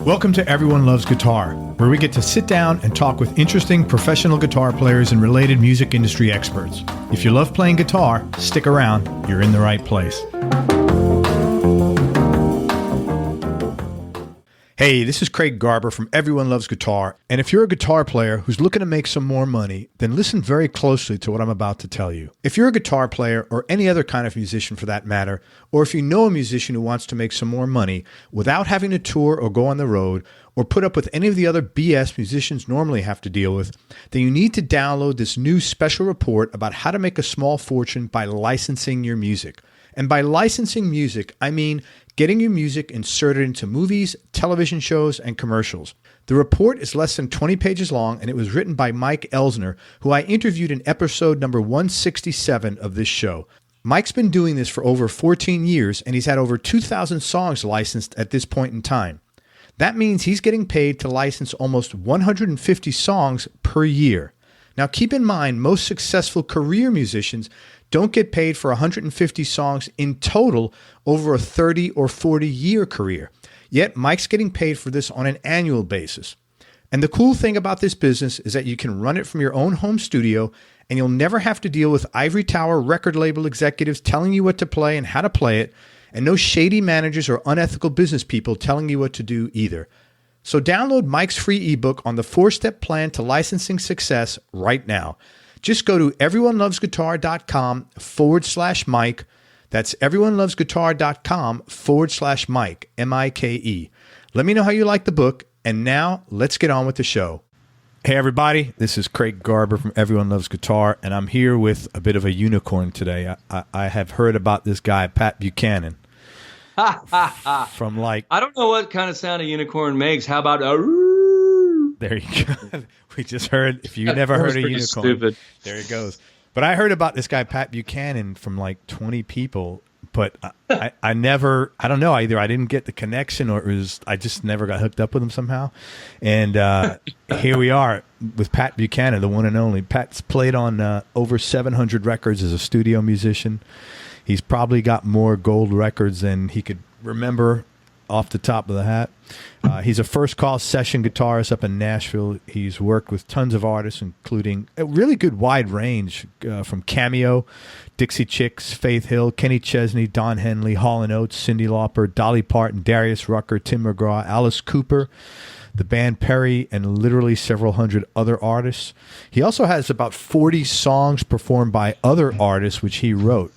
Welcome to Everyone Loves Guitar, where we get to sit down and talk with interesting professional guitar players and related music industry experts. If you love playing guitar, stick around. You're in the right place. Hey, this is Craig Garber from Everyone Loves Guitar, and if you're a guitar player who's looking to make some more money, then listen very closely to what I'm about to tell you. If you're a guitar player, or any other kind of musician for that matter, or if you know a musician who wants to make some more money without having to tour or go on the road, or put up with any of the other BS musicians normally have to deal with, then you need to download this new special report about how to make a small fortune by licensing your music. And by licensing music, I mean getting your music inserted into movies, television shows, and commercials. The report is less than 20 pages long, and it was written by Mike Elsner, who I interviewed in episode number 167 of this show. Mike's been doing this for over 14 years, and he's had over 2,000 songs licensed at this point in time. That means he's getting paid to license almost 150 songs per year. Now, keep in mind, most successful career musicians don't get paid for 150 songs in total over a 30 or 40-year career. Yet, Mike's getting paid for this on an annual basis. And the cool thing about this business is that you can run it from your own home studio, and you'll never have to deal with ivory tower record label executives telling you what to play and how to play it, and no shady managers or unethical business people telling you what to do either. So download Mike's free ebook on the 4-step plan to licensing success right now. Just go to everyonelovesguitar.com/Mike. That's everyonelovesguitar.com/Mike, M-I-K-E. Let me know how you like the book. And now let's get on with the show. Hey, everybody. This is Craig Garber from Everyone Loves Guitar, and I'm here with a bit of a unicorn today. I have heard about this guy, Pat Buchanan. From like... I don't know what kind of sound a unicorn makes. How about... There you go. We just heard, if you never heard a unicorn, stupid. There it goes. But I heard about this guy, Pat Buchanan, from like 20 people, but I don't know, either I didn't get the connection or I just never got hooked up with him somehow. And here we are with Pat Buchanan, the one and only. Pat's played on over 700 records as a studio musician. He's probably got more gold records than he could remember off the top of the hat. He's a first-call session guitarist up in Nashville. He's worked with tons of artists, including a really good wide range from Cameo, Dixie Chicks, Faith Hill, Kenny Chesney, Don Henley, Hall Oates, Cyndi Lauper, Dolly Parton, Darius Rucker, Tim McGraw, Alice Cooper, the band Perry, and literally several hundred other artists. He also has about 40 songs performed by other artists, which he wrote.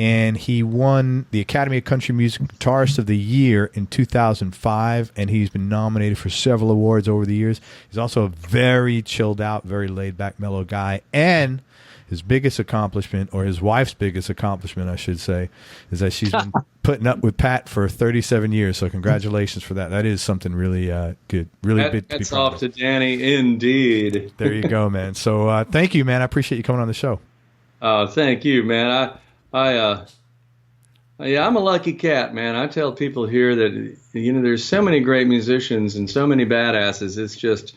And he won the Academy of Country Music Guitarist of the Year in 2005, and he's been nominated for several awards over the years. He's also a very chilled out, very laid back, mellow guy. And his biggest accomplishment, or his wife's biggest accomplishment, I should say, is that she's been putting up with Pat for 37 years. So congratulations for that. That is something really good, really big to be proud of. That's off to Danny, indeed. There you go, man. So thank you, man. I appreciate you coming on the show. Thank you, man. I'm a lucky cat, man. I tell people here that, there's so many great musicians and so many badasses. It's just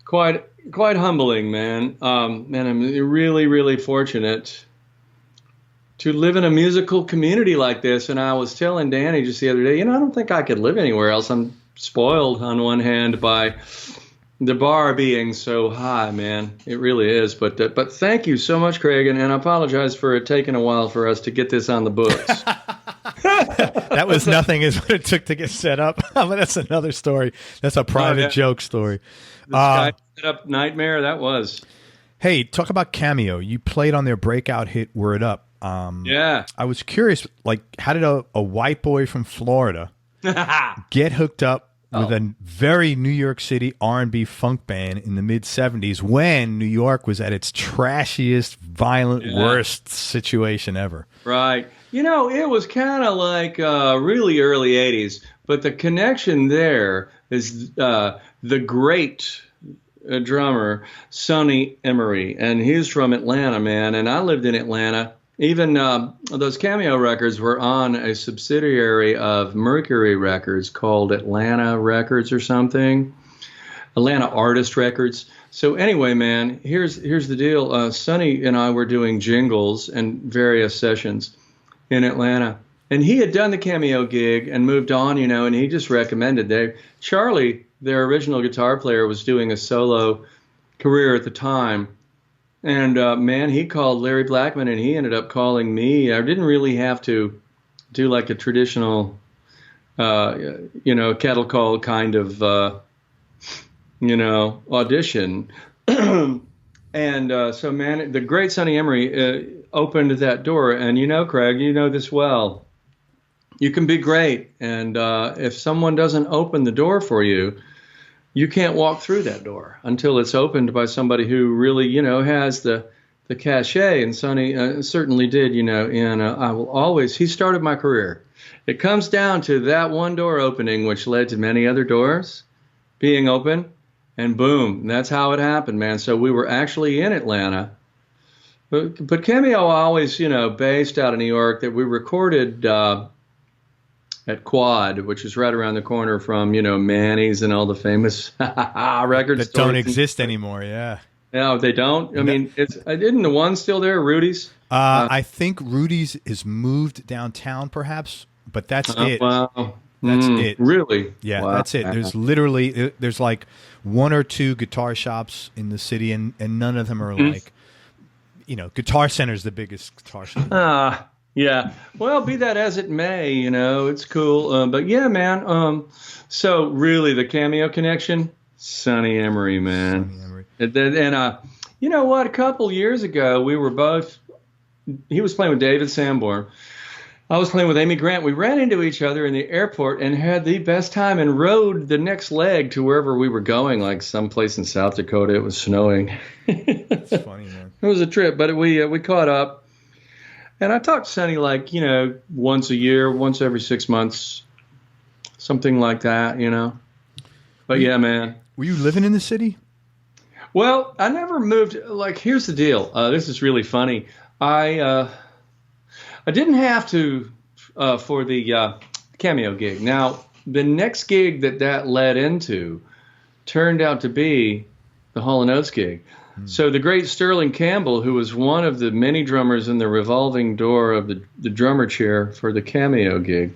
quite humbling, man. And I'm really, really fortunate to live in a musical community like this. And I was telling Danny just the other day, I don't think I could live anywhere else. I'm spoiled on one hand by the bar being so high, man. It really is. But thank you so much, Craig, and I apologize for it taking a while for us to get this on the books. That was nothing is what it took to get set up. But that's another story. That's a private joke story. The Sky set up nightmare, that was. Hey, talk about Cameo. You played on their breakout hit, Word Up. Yeah. I was curious, how did a white boy from Florida get hooked up with a very New York City R&B funk band in the mid-'70s when New York was at its trashiest, violent, worst situation ever? Right. It was kind of like really early 80s, but the connection there is the great drummer, Sonny Emery, and he's from Atlanta, man, and I lived in Atlanta. Even those Cameo records were on a subsidiary of Mercury Records called Atlanta Records or something, Atlanta Artist Records. So anyway, man, here's the deal. Sonny and I were doing jingles and various sessions in Atlanta, And he had done the Cameo gig and moved on, and he just recommended. Charlie, their original guitar player, was doing a solo career at the time. And, man, he called Larry Blackman, and he ended up calling me. I didn't really have to do like a traditional, cattle call kind of, audition. And so, man, the great Sonny Emery opened that door. And, Craig, you know this well. You can be great, and if someone doesn't open the door for you, you can't walk through that door until it's opened by somebody who really, has the cachet. And Sonny certainly did, and I will always, he started my career. It comes down to that one door opening, which led to many other doors being open, and boom, that's how it happened, man. So we were actually in Atlanta. But Cameo always, based out of New York, that we recorded at Quad, which is right around the corner from, Manny's and all the famous record that stores. don't exist anymore, yeah. No, they don't? I mean, isn't the one still there, Rudy's? I think Rudy's is moved downtown, perhaps, but that's it. Wow. That's it. Really? Yeah, Wow. that's it. There's like one or two guitar shops in the city, and none of them are like, Guitar Center's the biggest guitar shop. Yeah. Well, be that as it may, it's cool. But yeah, man. So really, the Cameo connection, Sonny Emery, man. Sonny Emery. And you know what? A couple years ago, we were both. He was playing with David Sanborn. I was playing with Amy Grant. We ran into each other in the airport and had the best time, and rode the next leg to wherever we were going, like someplace in South Dakota. It was snowing. That's funny, man. It was a trip, but we caught up. And I talk to Sonny like, once a year, once every 6 months, something like that, But yeah, man. Were you living in the city? Well, I never moved. Like, here's the deal. This is really funny. I didn't have to for the Cameo gig. Now, the next gig that led into turned out to be the Hall Oates gig. So the great Sterling Campbell, who was one of the many drummers in the revolving door of the drummer chair for the Cameo gig,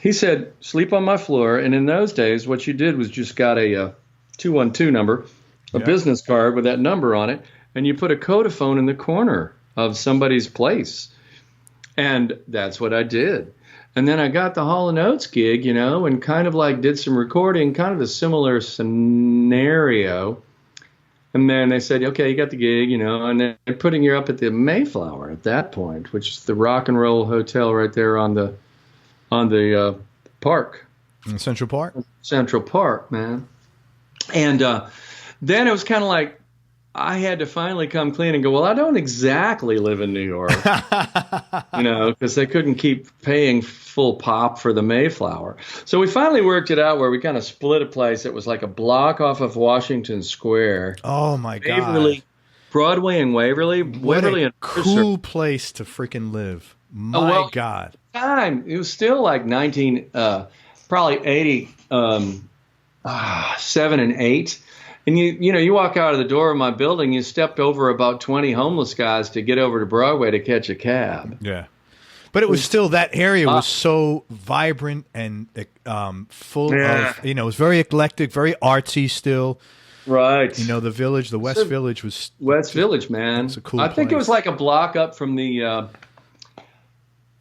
he said, sleep on my floor. And in those days, what you did was just got a 212 number, a business card with that number on it, and you put a Codaphone in the corner of somebody's place. And that's what I did. And then I got the Hall & Oates gig, and kind of like did some recording, kind of a similar scenario. And then they said, okay, you got the gig, and they're putting you up at the Mayflower at that point, which is the rock and roll hotel right there on the park. In Central Park? Central Park, man. And then it was kind of like I had to finally come clean and go, well, I don't exactly live in New York, because they couldn't keep paying full pop for the Mayflower. So we finally worked it out where we kind of split a place that was like a block off of Washington Square. Oh, my God. Waverly, Broadway and Waverly. What Waverly a and cool place to freaking live. My God. Time. It was still like probably 87 and 8. And you walk out of the door of my building, you stepped over about 20 homeless guys to get over to Broadway to catch a cab. Yeah. But it was still, that area was so vibrant and full of, it was very eclectic, very artsy still. Right. The village, the West Village was. West Village, man. It's a cool I think place. it was like a block up from the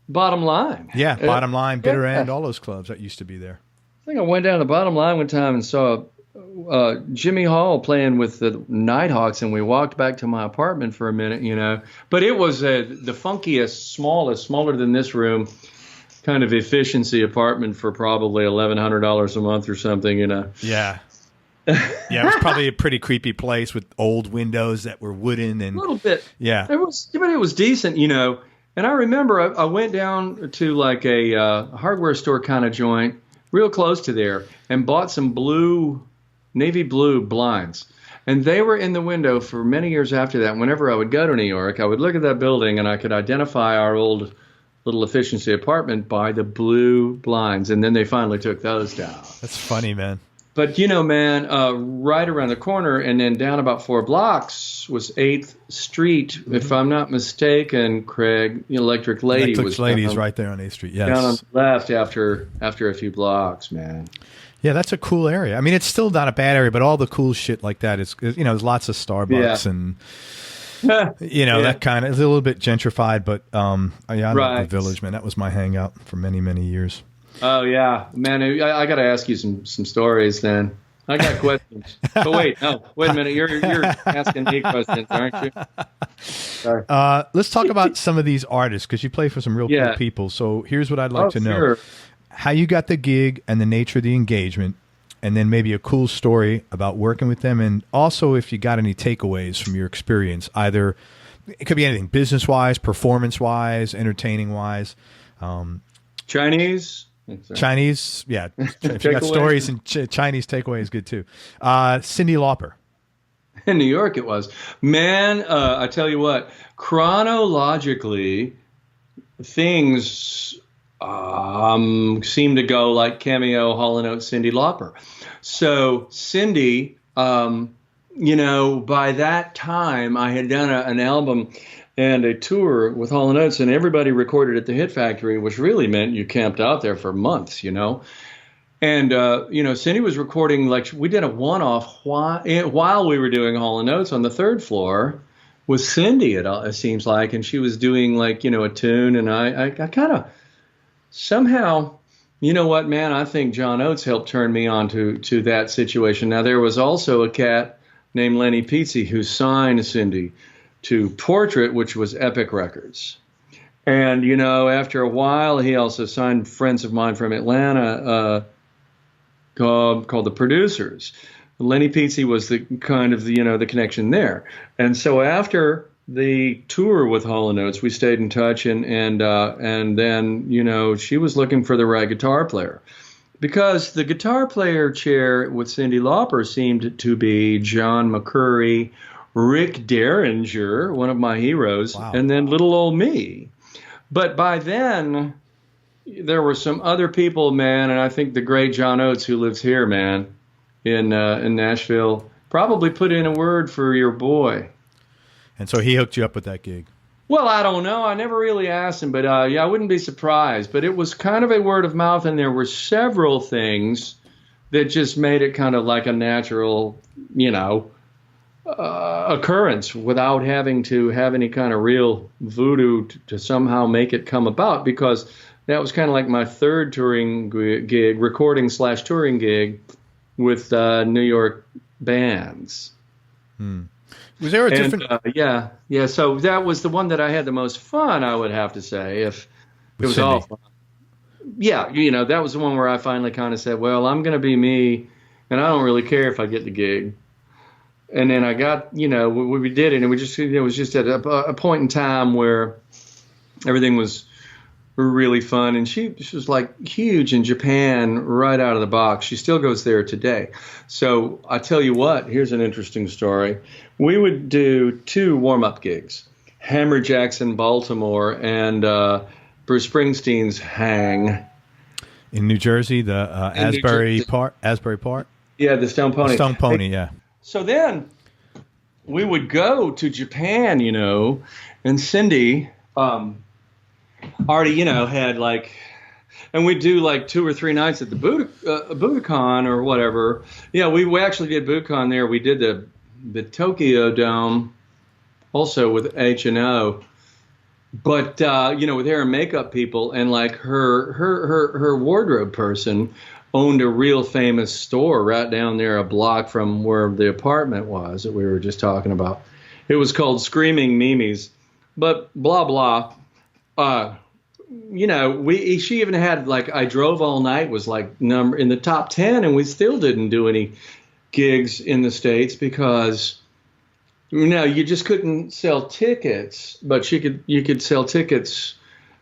Bottom Line. Yeah, Bottom Line, Bitter End, all those clubs that used to be there. I think I went down to Bottom Line one time and saw Jimmy Hall playing with the Nighthawks, and we walked back to my apartment for a minute, But it was the funkiest, smaller than this room, kind of efficiency apartment for probably $1,100 a month or something, Yeah. Yeah, it was probably a pretty creepy place with old windows that were wooden and a little bit. Yeah. But it was decent, And I remember I went down to like a hardware store kind of joint, real close to there, and bought some navy blue blinds. And they were in the window for many years after that. Whenever I would go to New York, I would look at that building and I could identify our old little efficiency apartment by the blue blinds. And then they finally took those down. That's funny, man. But, man, right around the corner and then down about 4 blocks was 8th Street. Mm-hmm. If I'm not mistaken, Craig, Electric Lady was right there on 8th Street. Yes. Down on the left after a few blocks, man. Yeah, that's a cool area. I mean, it's still not a bad area, but all the cool shit like that is, there's lots of Starbucks and, that kind of, it's a little bit gentrified, but I love the Village, man. That was my hangout for many, many years. Oh, yeah. Man, I got to ask you some stories then. I got questions. But wait a minute. You're asking me questions, aren't you? Sorry. Let's talk about some of these artists, because you play for some real cool people. So here's what I'd like to know. Sure. How you got the gig and the nature of the engagement, and then maybe a cool story about working with them, and also if you got any takeaways from your experience, either it could be anything, business-wise, performance-wise, entertaining-wise. Chinese, yeah. If you got stories and Chinese takeaway is good too. Cyndi Lauper. In New York it was. Man, I tell you what, chronologically, things seem to go like Cameo, Hall Oates, Cyndi Lauper. So Cyndi, by that time I had done an album and a tour with Hall & Oates, and everybody recorded at the Hit Factory, which really meant you camped out there for months, And, Cyndi was recording, like, we did a one-off while we were doing Hall & Oates on the 3rd floor with Cyndi, it seems like, and she was doing, like, a tune, and I kind of somehow, you know what, man, I think John Oates helped turn me on to that situation. Now, there was also a cat named Lenny Pizzi who signed Cyndi to Portrait, which was Epic Records. And, after a while, he also signed friends of mine from Atlanta called the Producers. Lenny Pizzi was the kind of, the connection there. And so after the tour with Hall & Oates, we stayed in touch, and then, she was looking for the right guitar player. Because the guitar player chair with Cyndi Lauper seemed to be John McCurry, Rick Derringer, one of my heroes, and then little old me. But by then, there were some other people, man, and I think the great John Oates, who lives here, man, in Nashville, probably put in a word for your boy. And so he hooked you up with that gig. Well, I don't know. I never really asked him, but I wouldn't be surprised. But it was kind of a word of mouth, and there were several things that just made it kind of like a natural, occurrence without having to have any kind of real voodoo to somehow make it come about, because that was kind of like my 3rd touring gig, recording/touring gig with New York bands. Was there a different? Yeah. So that was the one that I had the most fun, I would have to say. If it was Cyndi. All fun. Yeah, that was the one where I finally kind of said, well, I'm going to be me, and I don't really care if I get the gig. And then I got, we did it, and it was just at a point in time where everything was really fun. And she was like huge in Japan right out of the box. She still goes there today. So I tell you what, here's an interesting story. We would do 2 warm-up gigs, Hammer Jackson, Baltimore, and Bruce Springsteen's Hang. In New Jersey, the Asbury Park? Yeah, the Stone Pony. Stone Pony, yeah. So then we would go to Japan, and Cyndi already, had like, and we'd do like 2 or 3 nights at the Budokan or whatever. Yeah, we actually did Budokan there. We did the Tokyo Dome also with H&O. But, with hair and makeup people, and like her wardrobe person owned a real famous store right down there a block from where the apartment was that we were just talking about. It was called Screaming Mimi's, but blah, blah. She even had, like, I Drove All Night was like in the top 10, and we still didn't do any gigs in the States because, you just couldn't sell tickets, but you could sell tickets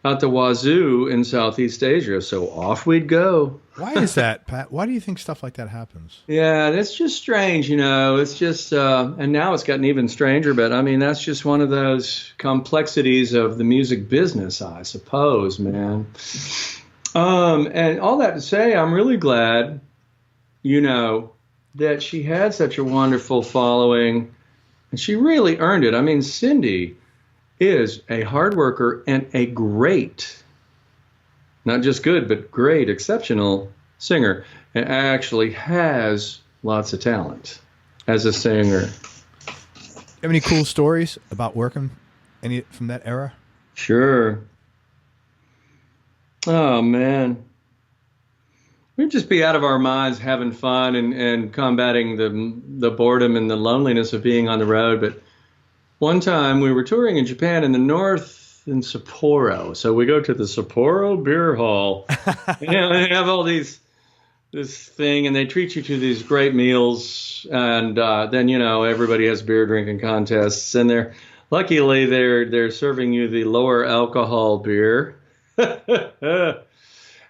out the wazoo in Southeast Asia. So off we'd go. Why is that, Pat? Why do you think stuff like that happens? Yeah, that's just strange, It's just, and now it's gotten even stranger, but I mean, that's just one of those complexities of the music business, I suppose, man. And all that to say, I'm really glad that she had such a wonderful following, and she really earned it. I mean, Cyndi is a hard worker and a great, not just good, but great, exceptional singer, and actually has lots of talent as a singer. Have any cool stories about working any from that era? Sure. Oh, man. We'd just be out of our minds having fun and combating the boredom and the loneliness of being on the road. But one time we were touring in Japan in the north in Sapporo. So we go to the Sapporo Beer Hall. And they have all this thing, and they treat you to these great meals. And then, everybody has beer drinking contests. And luckily they're serving you the lower alcohol beer.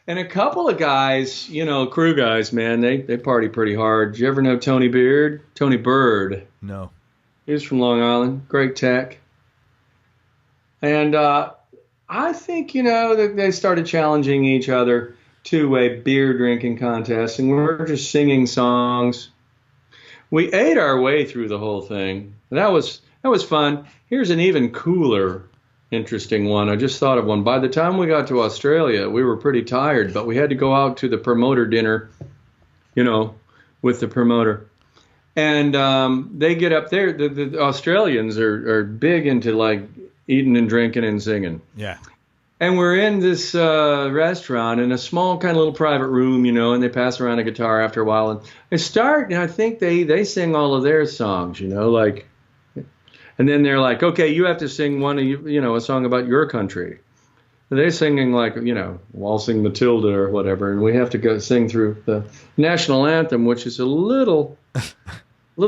And a couple of guys, crew guys, man, they party pretty hard. Did you ever know Tony Bird? No. He was from Long Island, great tech. And I think, that they started challenging each other to a beer drinking contest, and we were just singing songs. We ate our way through the whole thing. That was fun. Here's an even cooler, interesting one. I just thought of one. By the time we got to Australia, we were pretty tired, but we had to go out to the promoter dinner, with the promoter. And they get up there. The Australians are big into like eating and drinking and singing. Yeah. And we're in this restaurant in a small kind of little private room, and they pass around a guitar after a while. And they start, and I think they sing all of their songs, like. And then they're like, okay, you have to sing one of a song about your country. And they're singing like, Waltzing Matilda or whatever, and we have to go sing through the national anthem, which is a little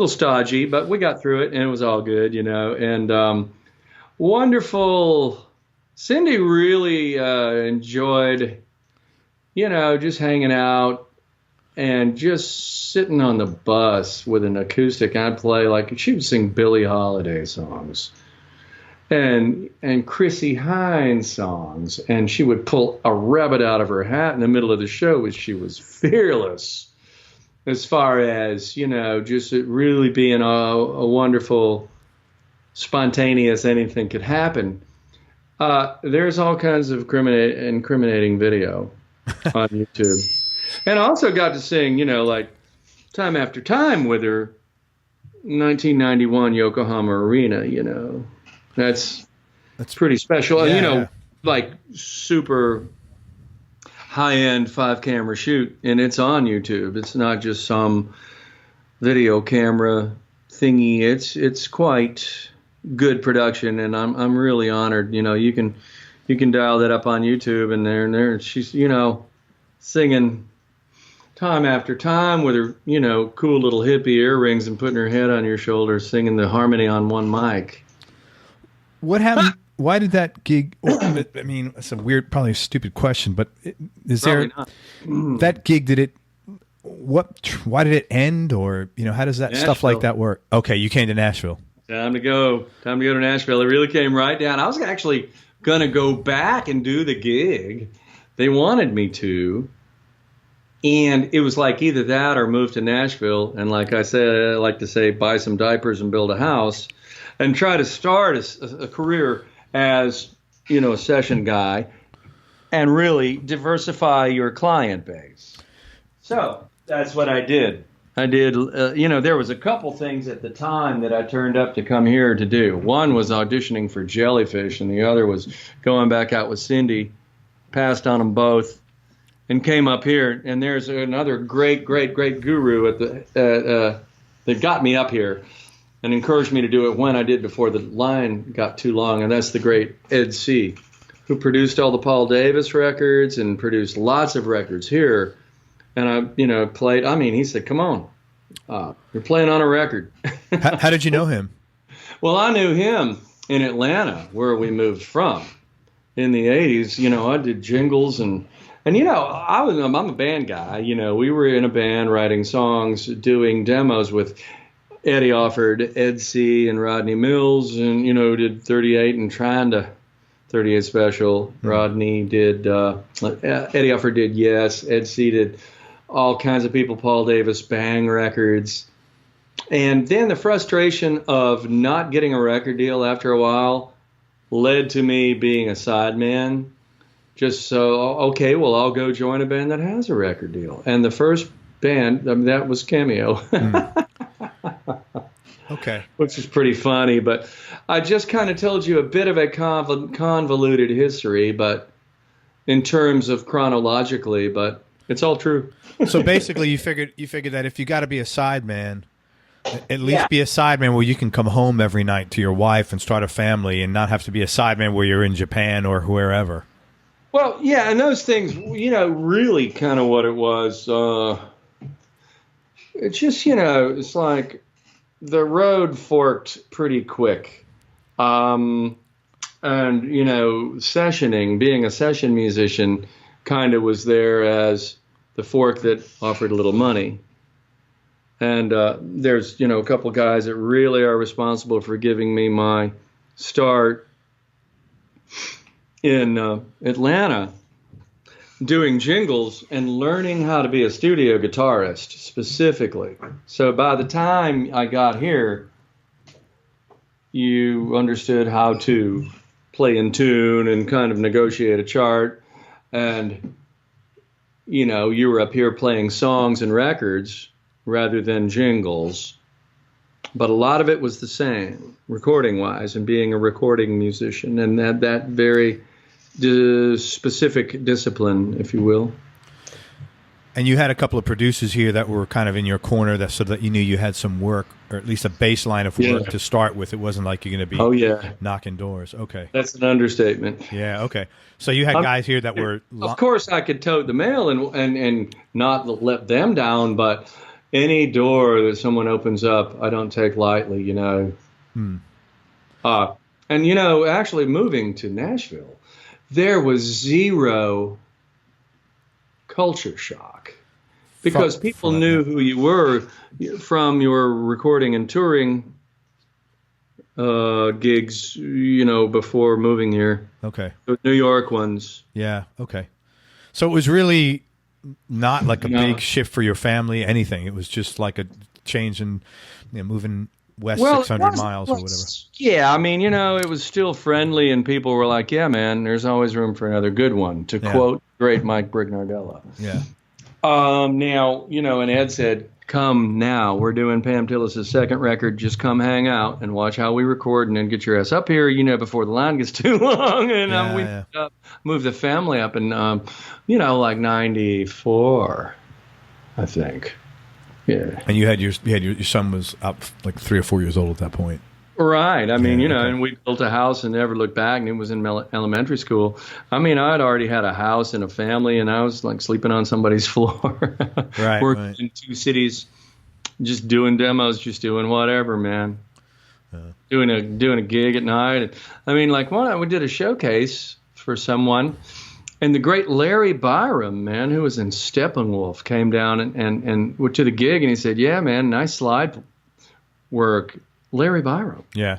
stodgy, but we got through it and it was all good, And wonderful. Cyndi really enjoyed, just hanging out and just sitting on the bus with an acoustic. I'd play she would sing Billie Holiday songs and Chrissie Hynde songs, and she would pull a rabbit out of her hat in the middle of the show. She was fearless as far as just really being a wonderful, spontaneous, anything could happen. There's all kinds of incriminating video on YouTube. And I also got to sing, Time After Time with her 1991 Yokohama Arena, That's pretty special. Yeah. And, super high-end 5-camera shoot, and it's on YouTube. It's not just some video camera thingy. It's quite good production, and I'm really honored. You can dial that up on YouTube, and there she's, singing Time After Time with her, cool little hippie earrings and putting her head on your shoulder, singing the harmony on one mic. What happened? Why did that gig? I mean, it's a weird, probably a stupid question, but is there that gig? Did it? Why did it end? Or how does that Nashville. Stuff like that work? Okay, you came to Nashville. Time to go to Nashville. It really came right down. I was actually gonna go back and do the gig. They wanted me to. And it was like either that or move to Nashville. And like I said, I like to say, buy some diapers and build a house and try to start a career as, a session guy and really diversify your client base. So that's what I did. There was a couple things at the time that I turned up to come here to do. One was auditioning for Jellyfish, and the other was going back out with Cyndi. Passed on them both. And came up here, and there's another great guru that got me up here and encouraged me to do it when I did before the line got too long, and that's the great Ed C., who produced all the Paul Davis records and produced lots of records here. And I, played. I mean, he said, "Come on, you're playing on a record." How did you know him? Well, I knew him in Atlanta, where we moved from in the '80s. I did jingles and I'm a band guy. We were in a band writing songs, doing demos with Eddie Offord, Ed C., and Rodney Mills, and, did 38 and trying to 38 Special. Rodney did, Eddie Offord did Yes, Ed C. did all kinds of people, Paul Davis, Bang Records. And then the frustration of not getting a record deal after a while led to me being a sideman. Just so, okay, well, I'll go join a band that has a record deal. And the first band, that was Cameo. Okay. Which is pretty funny. But I just kind of told you a bit of a convoluted history, but in terms of chronologically, but it's all true. So basically, you figured that if you got to be a sideman, at least be a sideman where you can come home every night to your wife and start a family, and not have to be a sideman where you're in Japan or wherever. Well, yeah, and those things, really kind of what it was. It's just, it's like the road forked pretty quick. And, sessioning, being a session musician kind of was there as the fork that offered a little money. And there's, a couple guys that really are responsible for giving me my start in Atlanta doing jingles and learning how to be a studio guitarist specifically. So by the time I got here, you understood how to play in tune and kind of negotiate a chart. And, you were up here playing songs and records rather than jingles. But a lot of it was the same, recording-wise, and being a recording musician, and that very specific discipline, if you will. And you had a couple of producers here that were kind of in your corner, so that you knew you had some work, or at least a baseline of work to start with. It wasn't like you're going to be knocking doors. Okay. That's an understatement. Yeah, okay. So you had guys here that were... Of course, I could tote the mail and not let them down, but any door that someone opens up, I don't take lightly, And, actually moving to Nashville, there was zero culture shock because people knew who you were from your recording and touring gigs, before moving here. Okay. The New York ones. Yeah, okay. So it was really not like a big shift for your family, anything. It was just like a change in moving west 600 miles or whatever. Yeah, it was still friendly, and people were like, yeah, man, there's always room for another good one, to quote great Mike Brignardella. Yeah. Now, and Ed said, come now. We're doing Pam Tillis' second record. Just come hang out and watch how we record, and then get your ass up here, before the line gets too long. And we moved the family up in, like 94, I think. Yeah. And you had your son was up like 3 or 4 years old at that point. Right. And we built a house and never looked back, and it was in elementary school. I'd already had a house and a family, and I was like sleeping on somebody's floor. Right. Working in 2 cities, just doing demos, just doing whatever, man. Doing a gig at night. We did a showcase for someone, and the great Larry Byram, man, who was in Steppenwolf, came down and went to the gig, and he said, yeah, man, nice slide work. Larry Byram. Yeah.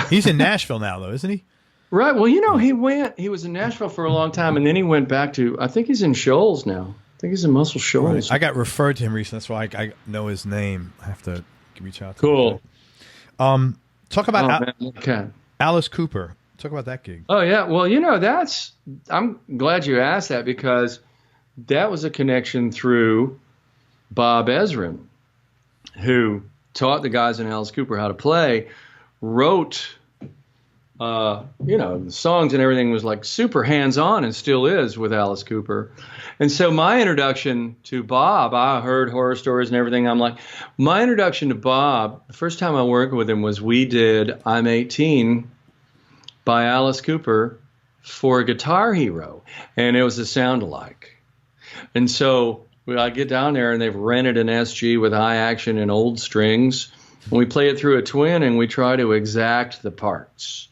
He's in Nashville now, though, isn't he? Right. Well, he was in Nashville for a long time, and then he went back to, I think he's in Shoals now. I think he's in Muscle Shoals. Right. I got referred to him recently. That's why I know his name. I have to reach out to him. Cool. Talk about Alice Cooper. Talk about that gig. Oh, yeah. Well, I'm glad you asked that, because that was a connection through Bob Ezrin, who taught the guys in Alice Cooper how to play, wrote, the songs and everything was like super hands-on, and still is with Alice Cooper. And so my introduction to Bob, I heard horror stories and everything. I'm like, my introduction to Bob, the first time I worked with him was we did I'm 18 by Alice Cooper for Guitar Hero, and it was a sound-alike. And so I get down there, and they've rented an SG with high action and old strings. And we play it through a twin, and we try to exact the parts.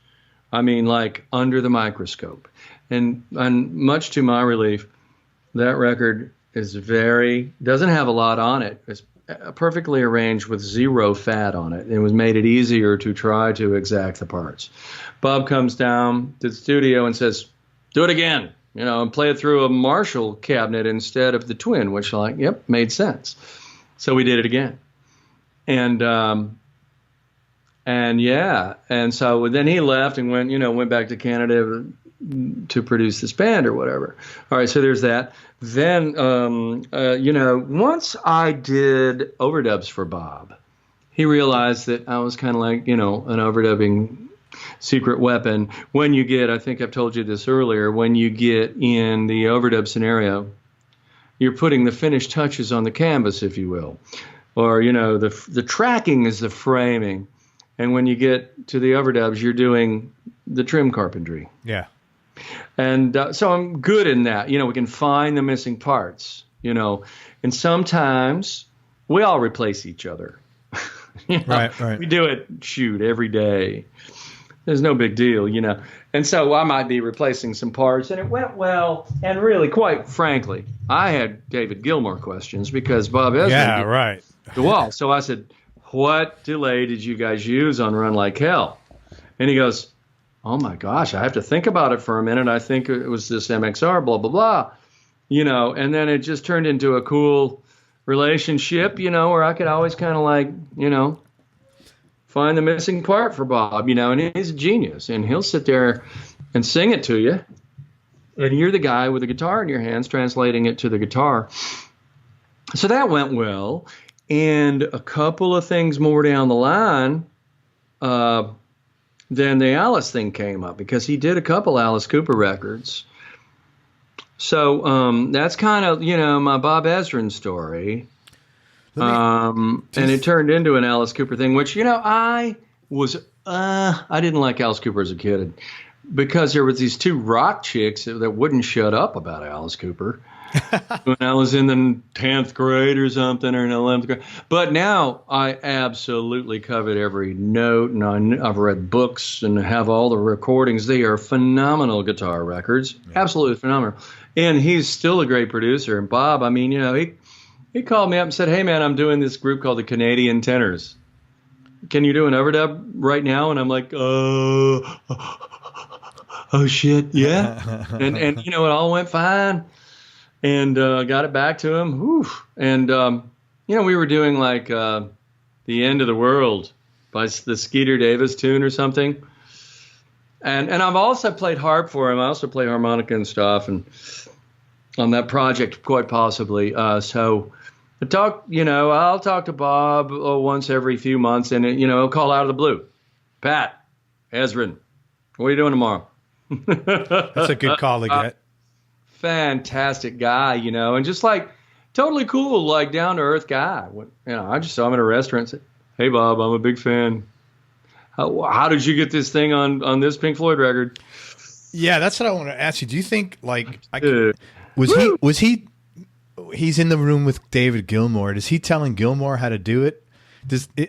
Like under the microscope. And much to my relief, that record is doesn't have a lot on it. It's perfectly arranged with zero fat on it. It was made it easier to try to exact the parts. Bob comes down to the studio and says, do it again. and play it through a Marshall cabinet instead of the Twin, which made sense. So we did it again. And so then he left and went back to Canada to produce this band or whatever. All right, so there's that. Then, once I did overdubs for Bob, he realized that I was kind of like, an overdubbing secret weapon. When you get, I think I've told you this earlier, when you get in the overdub scenario, you're putting the finished touches on the canvas, if you will. Or, the tracking is the framing. And when you get to the overdubs, you're doing the trim carpentry. Yeah. And so I'm good in that. We can find the missing parts, and sometimes we all replace each other. Right. We do it, every day. There's no big deal, And so I might be replacing some parts, and it went well. And really, quite frankly, I had David Gilmour questions because Bob Ezrin did the wall. So I said, what delay did you guys use on Run Like Hell? And he goes, oh my gosh, I have to think about it for a minute. I think it was this MXR, blah, blah, blah. And then it just turned into a cool relationship, where I could always kind of like, find the missing part for Bob, and he's a genius. And he'll sit there and sing it to you. And you're the guy with the guitar in your hands translating it to the guitar. So that went well. And a couple of things more down the line, then the Alice thing came up because he did a couple Alice Cooper records. So that's kind of, my Bob Ezrin story. And it turned into an Alice Cooper thing, which, I didn't like Alice Cooper as a kid because there was these two rock chicks that wouldn't shut up about Alice Cooper. When I was in the 10th grade or something, or in 11th grade. But now I absolutely covet every note, and I've read books and have all the recordings. They are phenomenal guitar records, absolutely phenomenal. And he's still a great producer. And Bob, he called me up and said, hey, man, I'm doing this group called the Canadian Tenors. Can you do an overdub right now? And I'm like, oh, shit, yeah. and it all went fine. And got it back to him. Whew. And, we were doing like The End of the World by the Skeeter Davis tune or something. And I've also played harp for him. I also play harmonica and stuff and on that project, quite possibly. So I'll talk to Bob once every few months and, he'll call out of the blue. Pat, Ezrin, what are you doing tomorrow? That's a good call to get. Fantastic guy, and just like totally cool, like down to earth guy. I just saw him at a restaurant and said, hey, Bob, I'm a big fan. How did you get this thing on this Pink Floyd record? Yeah, that's what I want to ask you. Do you think he's in the room with David Gilmour? Is he telling Gilmour how to do it?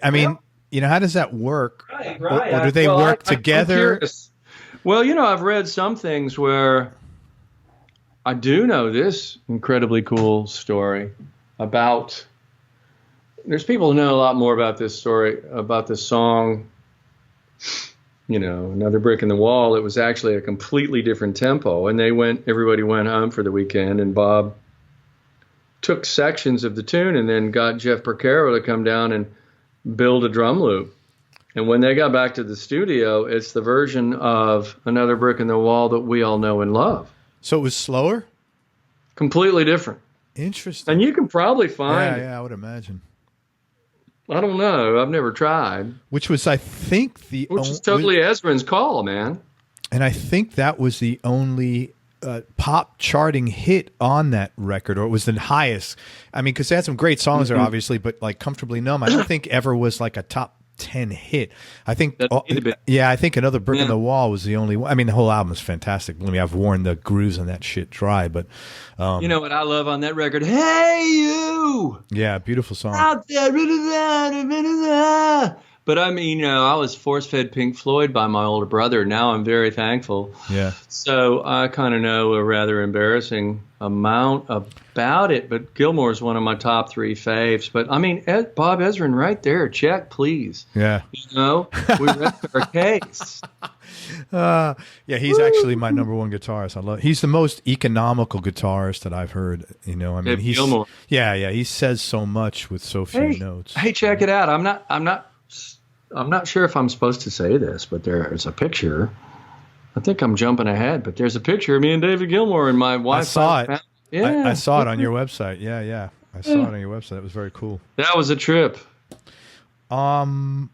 How does that work? Right. Or do they work together? Well, I've read some things where I do know this incredibly cool story about. There's people who know a lot more about this story, about this song, Another Brick in the Wall. It was actually a completely different tempo. And everybody went home for the weekend, and Bob took sections of the tune and then got Jeff Porcaro to come down and build a drum loop. And when they got back to the studio, it's the version of Another Brick in the Wall that we all know and love. So it was slower? Completely different. Interesting. And you can probably find it. Yeah, I would imagine. I don't know. I've never tried. Which was, I think, Which is totally Ezrin's call, man. And I think that was the only pop charting hit on that record, or it was the highest. Because they had some great songs there, obviously, but like Comfortably Numb, I don't think ever was like a top 10 hit. I think, I think Another Brick in the Wall was the only one. The whole album is fantastic. I've worn the grooves on that shit dry, but you know what I love on that record? Hey, you! Yeah, beautiful song. Out there, But I mean, I was force-fed Pink Floyd by my older brother. Now I'm very thankful. Yeah. So I kind of know a rather embarrassing amount about it. But Gilmour is one of my top 3 faves. But I mean, Bob Ezrin right there. Check, please. Yeah. We rest our case. Yeah, he's actually my number 1 guitarist. He's the most economical guitarist that I've heard. I mean, David Gilmour. Yeah. He says so much with so few notes. Hey, check it out. I'm not sure if I'm supposed to say this, but there's a picture. I think I'm jumping ahead, but there's a picture of me and David Gilmour and my wife. I saw it. Yeah, I saw it on your website. Yeah. I saw it on your website. It was very cool. That was a trip. Getting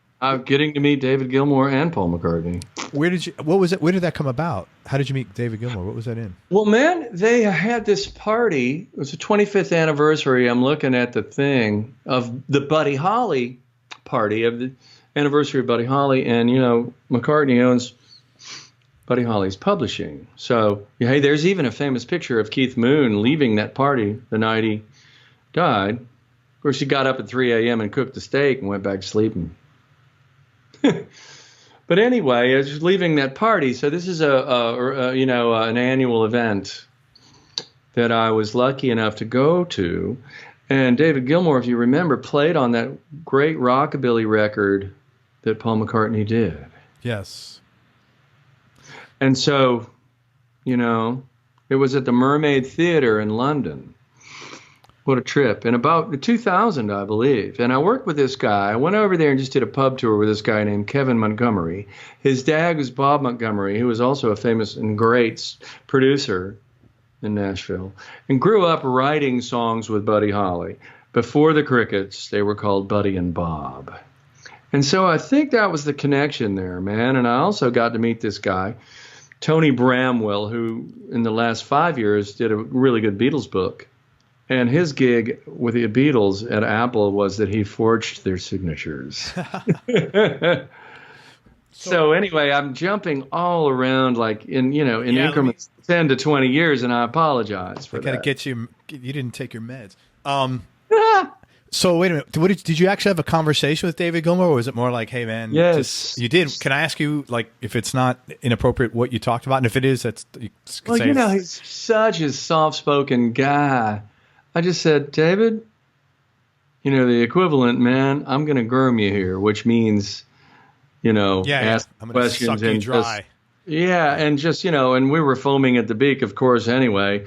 to meet David Gilmour and Paul McCartney. What was it? Where did that come about? How did you meet David Gilmour? What was that in? Well, man, they had this party. It was the 25th anniversary. I'm looking at the thing of the Buddy Holly party, of the anniversary of Buddy Holly. And, McCartney owns Buddy Holly's publishing. So, hey, there's even a famous picture of Keith Moon leaving that party the night he died. Of course, he got up at 3 a.m. and cooked a steak and went back to sleeping. But anyway, I was leaving that party. So this is an annual event that I was lucky enough to go to. And David Gilmour, if you remember, played on that great rockabilly record that Paul McCartney did. Yes. And so, it was at the Mermaid Theatre in London. What a trip. In about 2000, I believe. And I worked with this guy. I went over there and just did a pub tour with this guy named Kevin Montgomery. His dad was Bob Montgomery, who was also a famous and great producer in Nashville, and grew up writing songs with Buddy Holly. Before the Crickets, they were called Buddy and Bob. And so I think that was the connection there, man. And I also got to meet this guy, Tony Bramwell, who in the last 5 years did a really good Beatles book. And his gig with the Beatles at Apple was that he forged their signatures. So anyway, I'm jumping all around like in increments 10 to 20 years, and I apologize for that. I got to get you. You didn't take your meds. So wait a minute. Did you actually have a conversation with David Gilmour, or was it more like, hey man, yes, you did? Can I ask you, like, if it's not inappropriate, what you talked about, and if it is, that's he's such a soft-spoken guy. I just said, David, the equivalent, man, I'm going to germ you here, which means, ask I'm questions suck you and dry. And we were foaming at the beak, of course, anyway.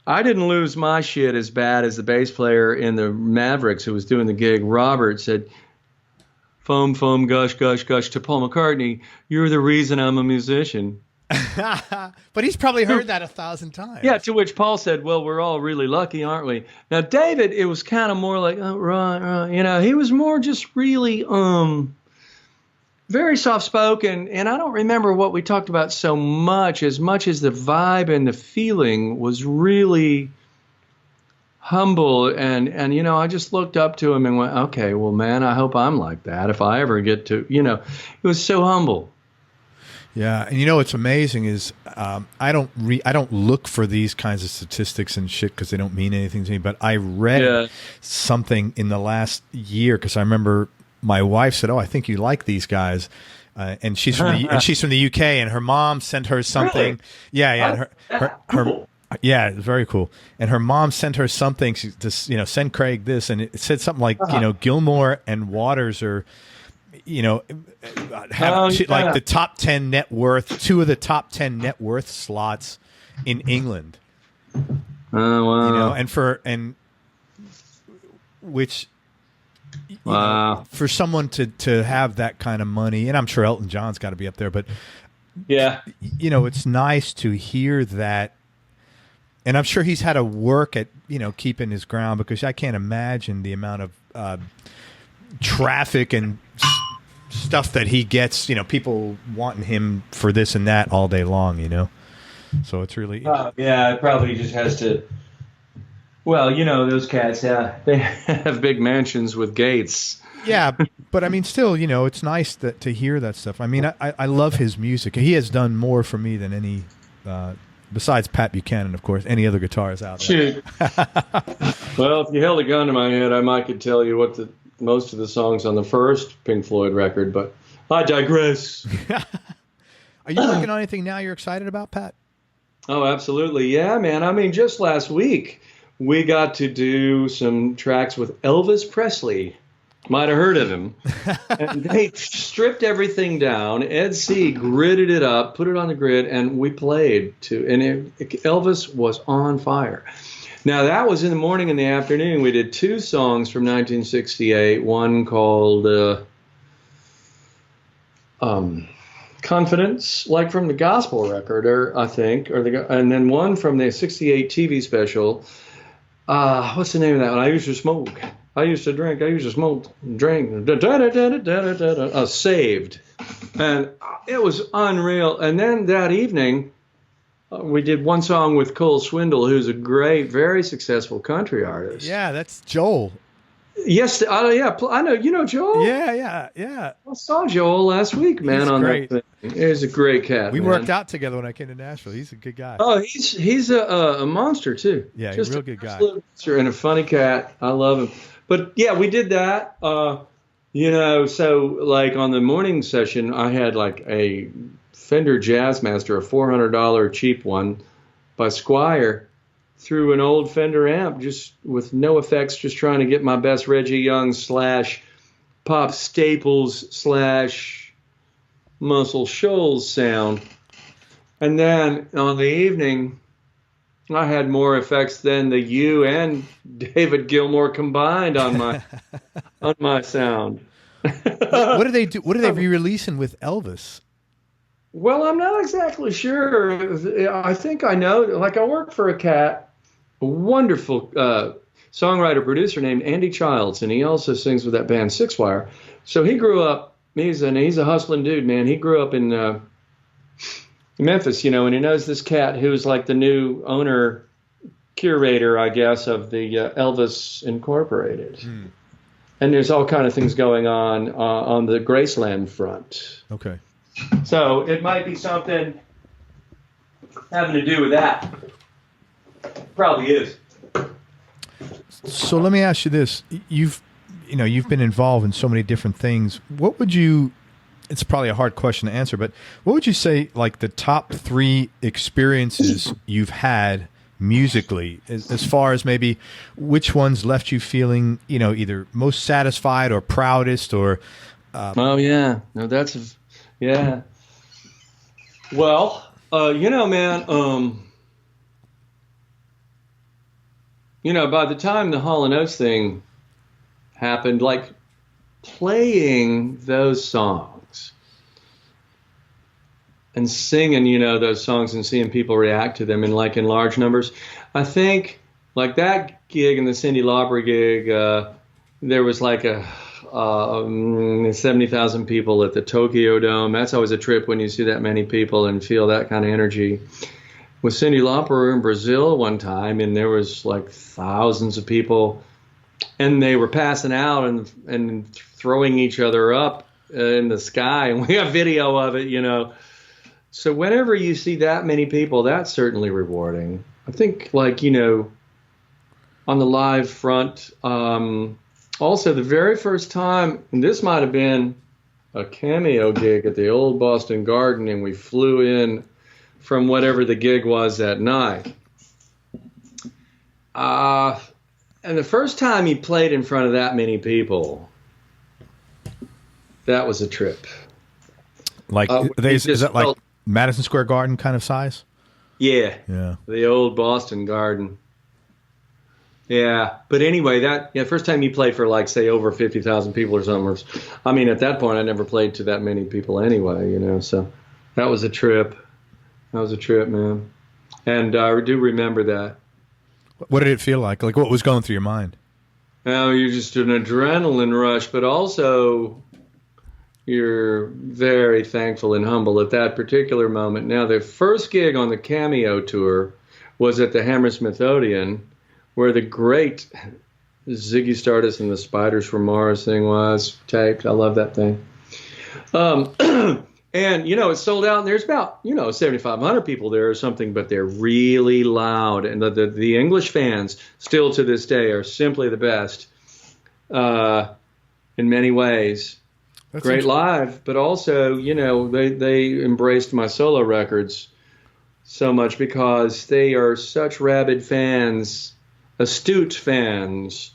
I didn't lose my shit as bad as the bass player in the Mavericks who was doing the gig. Robert said, foam, foam, gush, gush, gush to Paul McCartney. You're the reason I'm a musician. But he's probably heard that 1,000 times. Yeah, to which Paul said, well, we're all really lucky, aren't we? Now, David, it was kind of more like, oh, right. He was more just really very soft-spoken, and I don't remember what we talked about so much as the vibe and the feeling was really humble, and I just looked up to him and went, okay, well, man, I hope I'm like that if I ever get to, it was so humble. Yeah, and what's amazing is I don't look for these kinds of statistics and shit because they don't mean anything to me. But I read something in the last year because I remember my wife said, "Oh, I think you like these guys," and she's from the UK, and her mom sent her something. Really? Yeah, her yeah, it's very cool. And her mom sent her something. She just send Craig this, and it said something like Gilmour and Waters are. Like the top 10 net worth, 2 of the top 10 net worth slots in England. Oh, wow. For someone to have that kind of money, and I'm sure Elton John's got to be up there, but yeah, it's nice to hear that. And I'm sure he's had to work at, keeping his ground, because I can't imagine the amount of traffic and stuff that he gets, people wanting him for this and that all day long, So it's really... it probably just has to... Well, those cats, they have big mansions with gates. Yeah, but I mean, still, it's nice to hear that stuff. I mean, I love his music. He has done more for me than any... besides Pat Buchanan, of course, any other guitarists out there. Shoot. Well, if you held a gun to my head, I might could tell you what most of the songs on the first Pink Floyd record, but I digress. Are you working on anything now you're excited about, Pat? Oh, absolutely. Yeah, man. I mean, just last week, we got to do some tracks with Elvis Presley. Might have heard of him. And they stripped everything down. Ed C. gridded it up, put it on the grid, and we played to. And Elvis was on fire. Now, that was in the morning and the afternoon. We did 2 songs from 1968, one called Confidence, like from the gospel record, and then one from the 68 TV special. What's the name of that one? I used to smoke. I used to drink. I used to smoke, drink. Saved. And it was unreal. And then that evening, we did one song with Cole Swindle, who's a great, very successful country artist. Yeah, that's Joel. Yes, I know. You know Joel? Yeah. I saw Joel last week, man. He's on great. That thing. He's a great cat. We man. worked out together when I came to Nashville. He's a good guy. Oh, he's a monster too. Yeah, just he's a real good guy. Monster and a funny cat. I love him. But yeah, we did that. So like on the morning session, I had like a Fender Jazzmaster, a $400 cheap one by Squier, through an old Fender amp, just with no effects, just trying to get my best Reggie Young / Pop Staples / Muscle Shoals sound. And then on the evening, I had more effects than the U and David Gilmour combined on my on my sound. What do they do? What are they re-releasing with Elvis? Well, I'm not exactly sure. I think I know. Like, I work for a wonderful songwriter producer named Andy Childs, and he also sings with that band Six Wire. So he grew up. He's a hustling dude, man. He grew up in Memphis, and he knows this cat who's like the new owner, curator, I guess, of the Elvis Incorporated. Hmm. And there's all kind of things going on the Graceland front. Okay. So it might be something having to do with that. Probably is. So let me ask you this: you've been involved in so many different things. What would you? It's probably a hard question to answer, but what would you say, like, the top 3 experiences you've had musically, as far as maybe which ones left you feeling, either most satisfied or proudest, or? Oh yeah, no, that's. Yeah. Well, man, by the time the Hall Oates thing happened, like, playing those songs and singing, those songs and seeing people react to them in large numbers. I think, like, that gig and the Cyndi Lauper gig, there was like 70,000 people at the Tokyo Dome. That's always a trip when you see that many people and feel that kind of energy. With Cyndi Lauper in Brazil one time, and there was like thousands of people, and they were passing out and throwing each other up in the sky, and we have video of it, So whenever you see that many people, that's certainly rewarding. I think, like, on the live front, also, the very first time, and this might have been a Cameo gig at the old Boston Garden, and we flew in from whatever the gig was that night. And the first time he played in front of that many people, that was a trip. Like, is that like Madison Square Garden kind of size? Yeah. Yeah. The old Boston Garden. Yeah, but anyway, first time he played for, like, say, over 50,000 people or something. I mean, at that point, I never played to that many people anyway, so that was a trip. That was a trip, man. And I do remember that. What did it feel like? Like, what was going through your mind? Well, you're just an adrenaline rush, but also you're very thankful and humble at that particular moment. Now, the first gig on the Cameo tour was at the Hammersmith Odeon, where the great Ziggy Stardust and the Spiders from Mars thing was taped. I love that thing. And, it's sold out, and there's about, 7,500 people there or something, but they're really loud. And the English fans, still to this day, are simply the best. in many ways. That's Great live, but also, they embraced my solo records so much because they are such rabid fans, astute fans.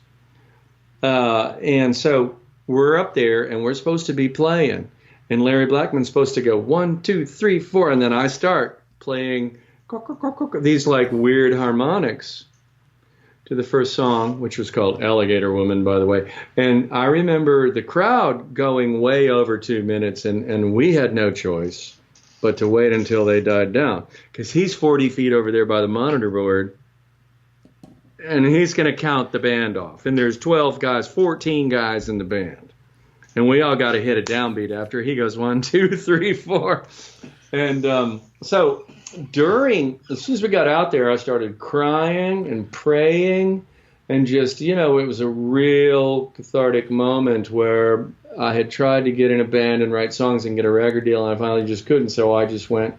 And so we're up there and we're supposed to be playing. And Larry Blackmon's supposed to go 1, 2, 3, 4. And then I start playing these like weird harmonics to the first song, which was called Alligator Woman, by the way. And I remember the crowd going way over 2 minutes, and we had no choice but to wait until they died down. Because he's 40 feet over there by the monitor board, and he's going to count the band off. And there's 12 guys, 14 guys in the band. And we all got to hit a downbeat after. He goes 1, 2, 3, 4. And so as soon as we got out there, I started crying and praying, and just, it was a real cathartic moment where I had tried to get in a band and write songs and get a record deal, and I finally just couldn't. So I just went,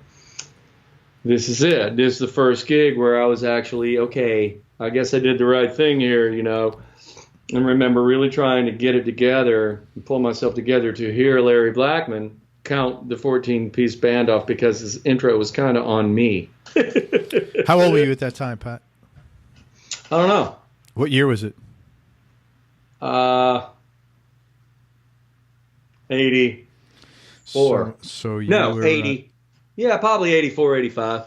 this is it. This is the first gig where I was actually, okay, I guess I did the right thing here, and remember really trying to get it together and pull myself together to hear Larry Blackmon count the 14-piece band off, because his intro was kind of on me. How old were you at that time, Pat? I don't know. What year was it? 84. So you no, were, 80. Yeah, probably 84, 85.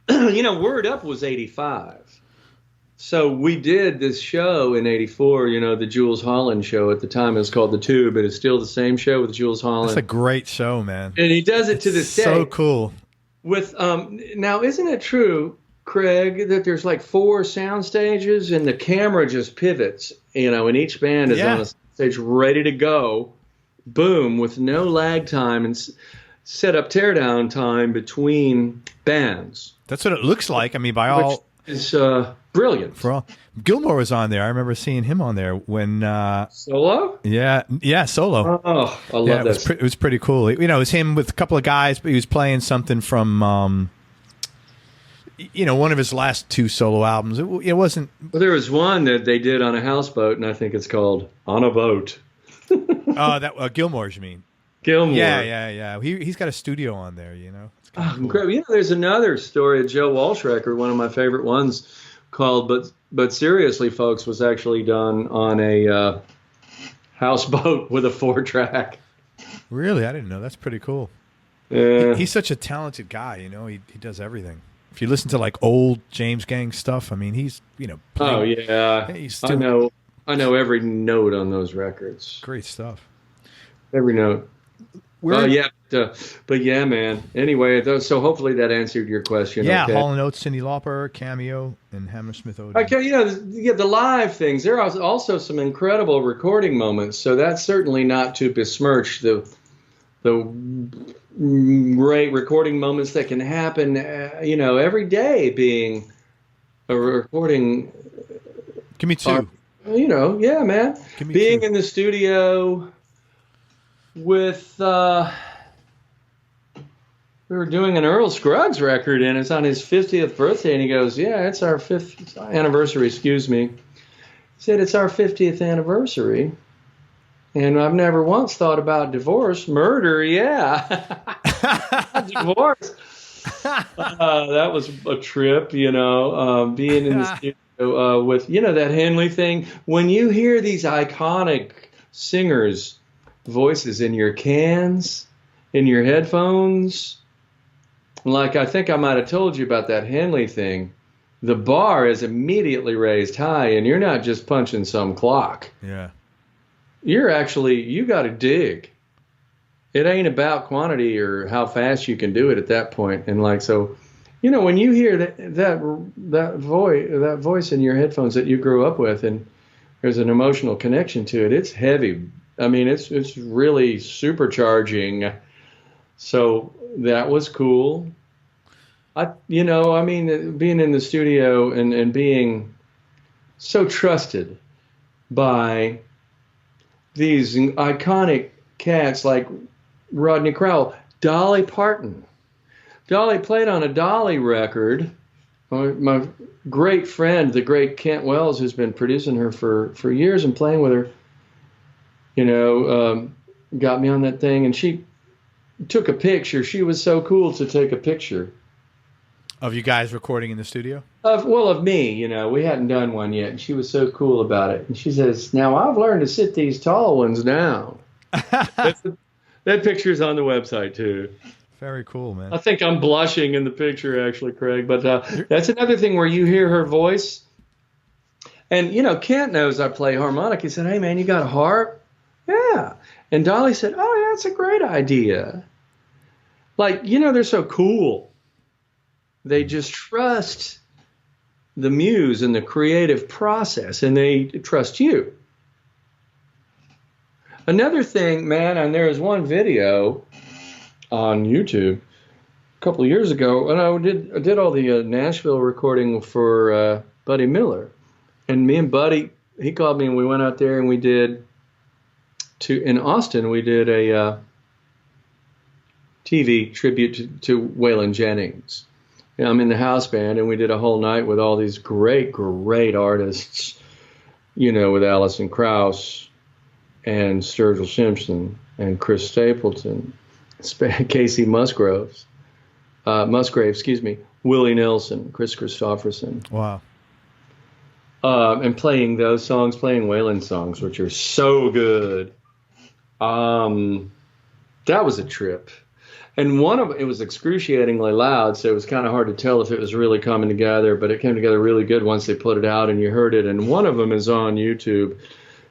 Word Up was 85. So we did this show in 84, the Jules Holland show. At the time it was called The Tube, but it's still the same show with Jules Holland. That's a great show, man. And he does it to this day. So cool. With now, isn't it true, Craig, that there's like 4 sound stages and the camera just pivots, and each band is on a stage ready to go, boom, with no lag time and set up teardown time between bands. That's what it looks like. I mean, by all... It's brilliant. For all, Gilmour was on there. I remember seeing him on there when solo. Yeah, solo. Oh, I love that. It was pretty cool. It was him with a couple of guys, but he was playing something from one of his last 2 solo albums. It wasn't. Well, there was one that they did on a houseboat, and I think it's called On a Boat. Oh, that Gilmour's, you mean? Gilmour. Yeah. He's got a studio on there. It's cool. Great. There's another story, a Joe Walsh record, one of my favorite ones, called But Seriously, Folks, was actually done on a houseboat with a 4-track. Really? I didn't know. That's pretty cool. Yeah. He's such a talented guy, he does everything. If you listen to like old James Gang stuff, I mean, he's, playing, oh yeah. I know every note on those records. Great stuff. Every note. Yeah, but yeah, man. Anyway, so hopefully that answered your question. Yeah, okay. Hall Oates, Cyndi Lauper, Cameo, and Hammersmith Odeon. Okay, the live things. There are also some incredible recording moments. So that's certainly not to besmirch the great recording moments that can happen. Every day being a recording. Give me 2. Yeah, man. Being 2. In the studio. With we were doing an Earl Scruggs record, and it's on his 50th birthday, and he goes, yeah, it's our 5th anniversary, excuse me. He said, it's our 50th anniversary, and I've never once thought about divorce. Murder, yeah. Divorce. That was a trip, being in the studio with, that Henley thing. When you hear these iconic singers' voices in your cans, in your headphones. Like I think I might have told you about that Henley thing. The bar is immediately raised high, and you're not just punching some clock. Yeah. You got to dig. It ain't about quantity or how fast you can do it at that point. And when you hear that voice in your headphones that you grew up with, and there's an emotional connection to it, it's heavy. I mean, it's really supercharging. So that was cool. Being in the studio and being so trusted by these iconic cats like Rodney Crowell, Dolly Parton. Dolly played on a Dolly record. My great friend, the great Kent Wells, who's been producing her for years and playing with her, got me on that thing, and she took a picture. She was so cool to take a picture. Of you guys recording in the studio? Of me, we hadn't done one yet. And she was so cool about it. And she says, now I've learned to sit these tall ones down. That picture's on the website, too. Very cool, man. I think I'm blushing in the picture, actually, Craig. But that's another thing where you hear her voice. And, Kent knows I play harmonica. He said, hey, man, you got a harp? Yeah. And Dolly said, oh, yeah, that's a great idea. Like, they're so cool. They just trust the muse and the creative process, and they trust you. Another thing, man, and there was one video on YouTube a couple of years ago, and I did all the Nashville recording for Buddy Miller. And me and Buddy, he called me, and we went out there, and we did, in Austin, we did a TV tribute to Waylon Jennings. I'm in the house band, and we did a whole night with all these great, great artists, with Alison Krauss and Sturgill Simpson and Chris Stapleton, Casey Musgraves, Willie Nelson, Chris Christopherson. Wow. And playing those songs, playing Waylon songs, which are so good. That was a trip. And one of it was excruciatingly loud, so it was kind of hard to tell if it was really coming together, but it came together really good once they put it out and you heard it. And one of them is on YouTube.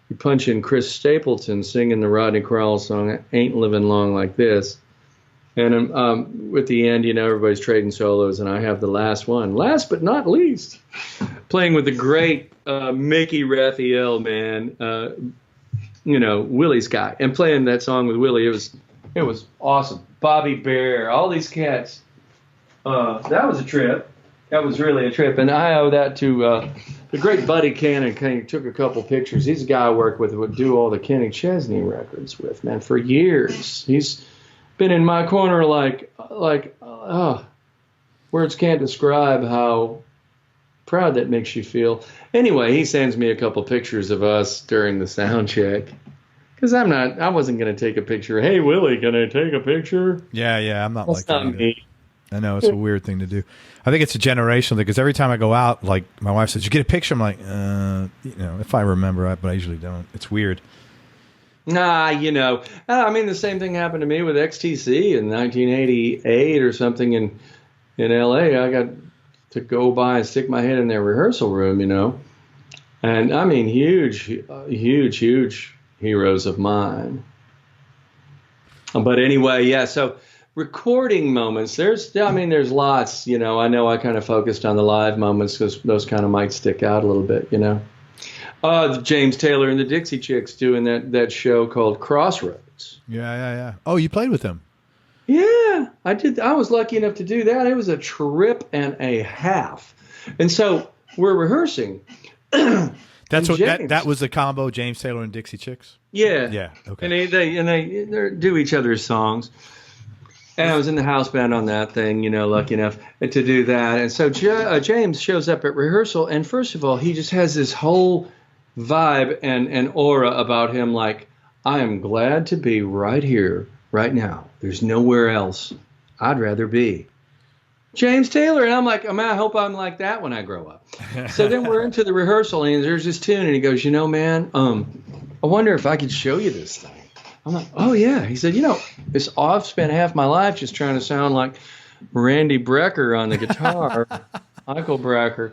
You punch in Chris Stapleton singing the Rodney Crowell song, Ain't Living Long Like This. And with the end, everybody's trading solos, and I have the last one. Last but not least, playing with the great Mickey Raphael, man, Willie's guy. And playing that song with Willie, it was awesome. Bobby Bear, all these cats. That was a trip. That was really a trip. And I owe that to the great Buddy Cannon. He took a couple pictures. He's a guy I work with who would do all the Kenny Chesney records with, man, for years. He's been in my corner like words can't describe how proud that makes you feel. Anyway, he sends me a couple pictures of us during the sound check. Because I wasn't going to take a picture. Hey, Willie, can I take a picture? Yeah, I'm not That's like that. not me. I know, it's a weird thing to do. I think it's a generational thing, because every time I go out, like my wife says, you get a picture? I'm like, if I remember, but I usually don't. It's weird. Nah, the same thing happened to me with XTC in 1988 or something in L.A. I got to go by and stick my head in their rehearsal room, And, huge heroes of mine. But anyway, yeah, so recording moments, there's lots, I know I kind of focused on the live moments because those kind of might stick out a little bit, James Taylor and the Dixie Chicks doing that show called Crossroads. Yeah. Oh, you played with them? Yeah, I did. I was lucky enough to do that. It was a trip and a half. And so we're rehearsing. That's what that was the combo, James Taylor and Dixie Chicks? Yeah. Yeah. Okay. And they do each other's songs. And I was in the house band on that thing, lucky enough to do that. And so James shows up at rehearsal, and first of all, he just has this whole vibe and aura about him, like, I am glad to be right here, right now. There's nowhere else I'd rather be. James Taylor. And I'm like, I hope I'm like that when I grow up. So then we're into the rehearsal, and there's this tune, and he goes, man, I wonder if I could show you this thing. I'm like, oh, yeah. He said, I've spent half my life just trying to sound like Randy Brecker on the guitar, Michael Brecker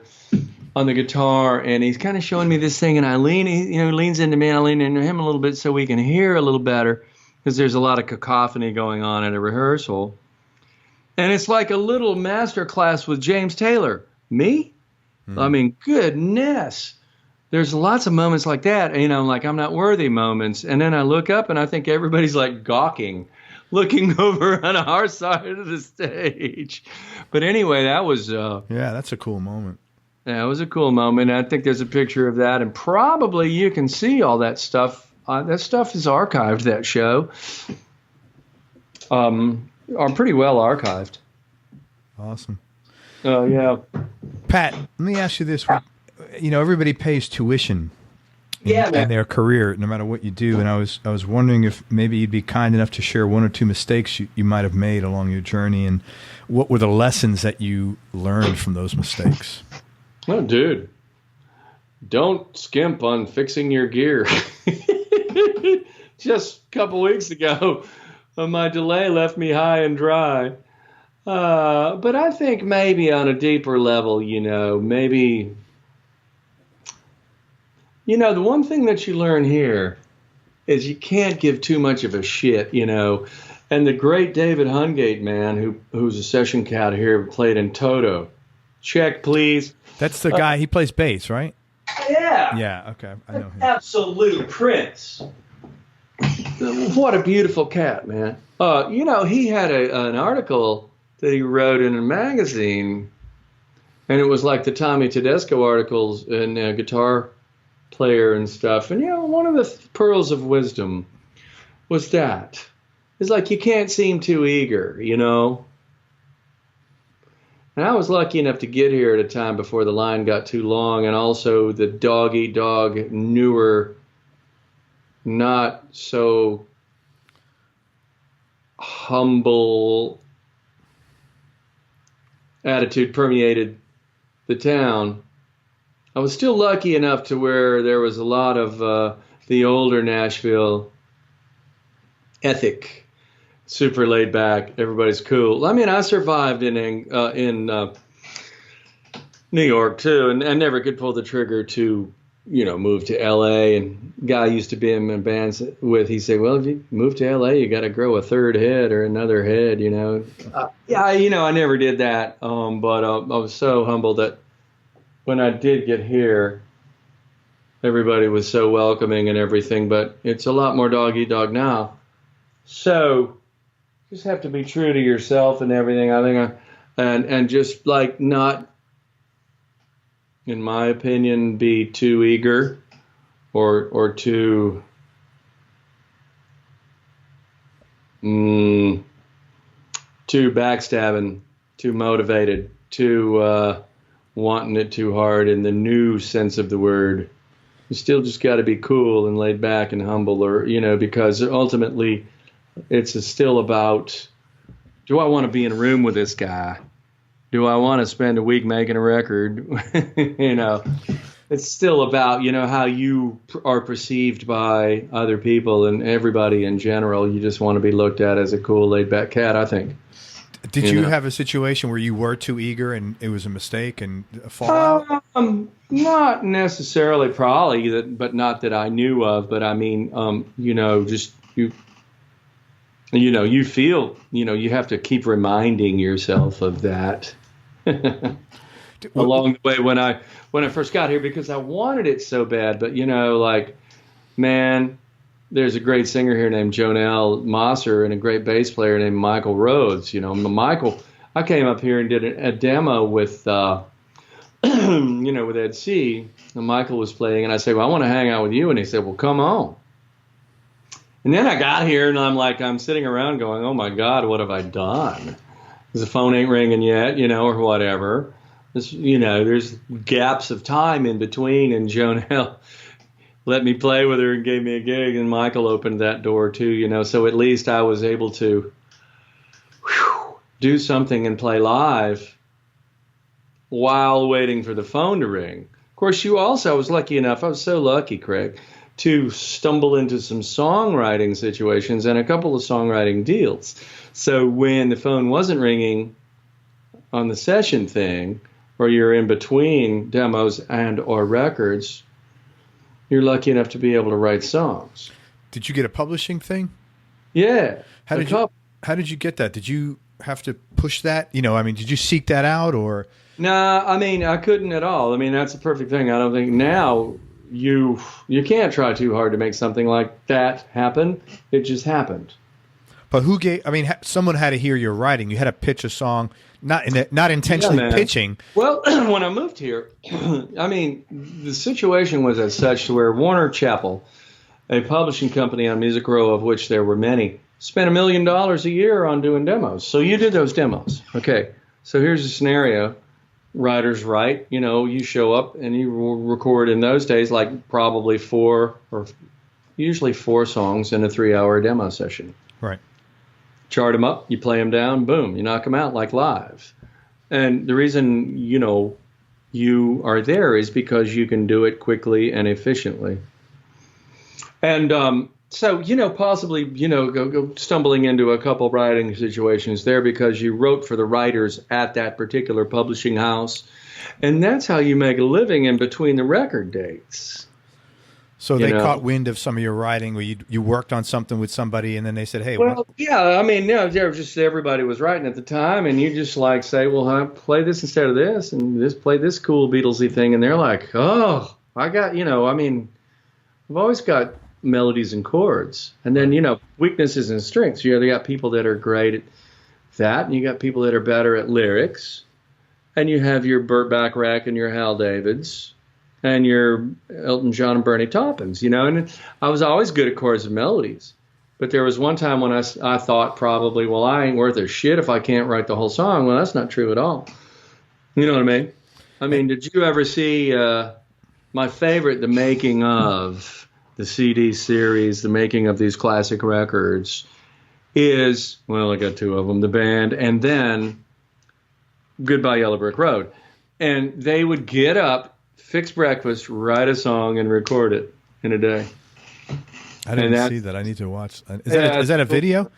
on the guitar, and he's kind of showing me this thing, and he leans into me, and I lean into him a little bit so we can hear a little better, because there's a lot of cacophony going on at a rehearsal. And it's like a little master class with James Taylor. Me? Goodness. There's lots of moments like that, like I'm not worthy moments. And then I look up and I think everybody's like gawking, looking over on our side of the stage. But anyway, that was... yeah, that's a cool moment. That was a cool moment. I think there's a picture of that, and probably you can see all that stuff. That stuff is archived, that show. Are pretty well archived. Awesome. Yeah. Pat, let me ask you this. Everybody pays tuition and their career, no matter what you do. And I was wondering if maybe you'd be kind enough to share one or two mistakes you might have made along your journey, and what were the lessons that you learned from those mistakes? Oh, dude, don't skimp on fixing your gear. Just a couple weeks ago, my delay left me high and dry. But I think maybe on a deeper level, maybe, the one thing that you learn here is you can't give too much of a shit, And the great David Hungate, man, who's a session cat here, played in Toto. Check, please. That's the guy, he plays bass, right? Yeah. Yeah, okay. I know him. Absolute prince. What a beautiful cat, man. He had an article that he wrote in a magazine, and it was like the Tommy Tedesco articles in Guitar Player and stuff. And, one of the pearls of wisdom was that. It's like you can't seem too eager, And I was lucky enough to get here at a time before the line got too long, and also the dog-eat-dog, newer, not so humble attitude permeated the town. I was still lucky enough to where there was a lot of the older Nashville ethic, super laid back, everybody's cool. I mean, I survived in New York too, and I never could pull the trigger to move to L.A. And guy used to be in bands with, he said, well, if you move to L.A., you got to grow a third head or another head, I never did that. But I was so humbled that when I did get here, everybody was so welcoming and everything, but it's a lot more dog eat dog now. So just have to be true to yourself and everything. I think, and just like not, in my opinion, be too eager or too backstabbing, too motivated, too wanting it too hard in the new sense of the word. You still just got to be cool and laid back and humble, or because ultimately it's still about, do I want to be in a room with this guy? Do I want to spend a week making a record? It's still about, how you are perceived by other people and everybody in general. You just want to be looked at as a cool, laid-back cat, I think. Did you have a situation where you were too eager and it was a mistake and a fallout? Not necessarily, probably, but not that I knew of. But I mean, just you feel, you have to keep reminding yourself of that. Along the way when I first got here, because I wanted it so bad, but man, there's a great singer here named Jonelle Mosser and a great bass player named Michael Rhodes. Michael, I came up here and did a demo with with Ed C. And Michael was playing, and I said, well, I want to hang out with you, and he said, well, come on. And then I got here, and I'm sitting around going, oh my God, what have I done? Because the phone ain't ringing yet, or whatever. There's gaps of time in between, and Jonelle let me play with her and gave me a gig, and Michael opened that door too, so at least I was able to do something and play live while waiting for the phone to ring. Of course, I was lucky enough, I was so lucky, Craig, to stumble into some songwriting situations and a couple of songwriting deals. So when the phone wasn't ringing on the session thing, or you're in between demos and or records, you're lucky enough to be able to write songs. Did you get a publishing thing? Yeah. How did you get that? Did you have to push that? Did you seek that out or? Nah, I couldn't at all. That's the perfect thing. I don't think now you can't try too hard to make something like that happen. It just happened. But someone had to hear your writing. You had to pitch a song, not intentionally pitching. Well, when I moved here, the situation was as such to where Warner Chappell, a publishing company on Music Row, of which there were many, spent $1 million a year on doing demos. So you did those demos. Okay, so here's the scenario. writers write. You show up and you record in those days like probably usually four songs in a 3-hour demo session. Right. Chart them up, you play them down, boom, you knock them out like live. And the reason, you are there is because you can do it quickly and efficiently. And so, possibly, go stumbling into a couple writing situations there because you wrote for the writers at that particular publishing house. And that's how you make a living in between the record dates. So they caught wind of some of your writing where you worked on something with somebody and then they said, hey, well, they're just everybody was writing at the time. And you just like say, well, play this instead of this and play this cool Beatlesy thing. And they're like, oh, I got, I've always got melodies and chords. And then, weaknesses and strengths. You got people that are great at that. And you got people that are better at lyrics. And you have your Burt Bacharach and your Hal Davids. And your Elton John and Bernie Taupins, and I was always good at chords and melodies. But there was one time when I thought probably, well, I ain't worth a shit if I can't write the whole song. Well, that's not true at all. You know what I mean? I mean, did you ever see my favorite, the making of the CD series, the making of these classic records is, well, I got two of them, the band, and then Goodbye Yellow Brick Road. And they would get up, fix breakfast, write a song, and record it in a day. I didn't see that. I need to watch. Is that a video?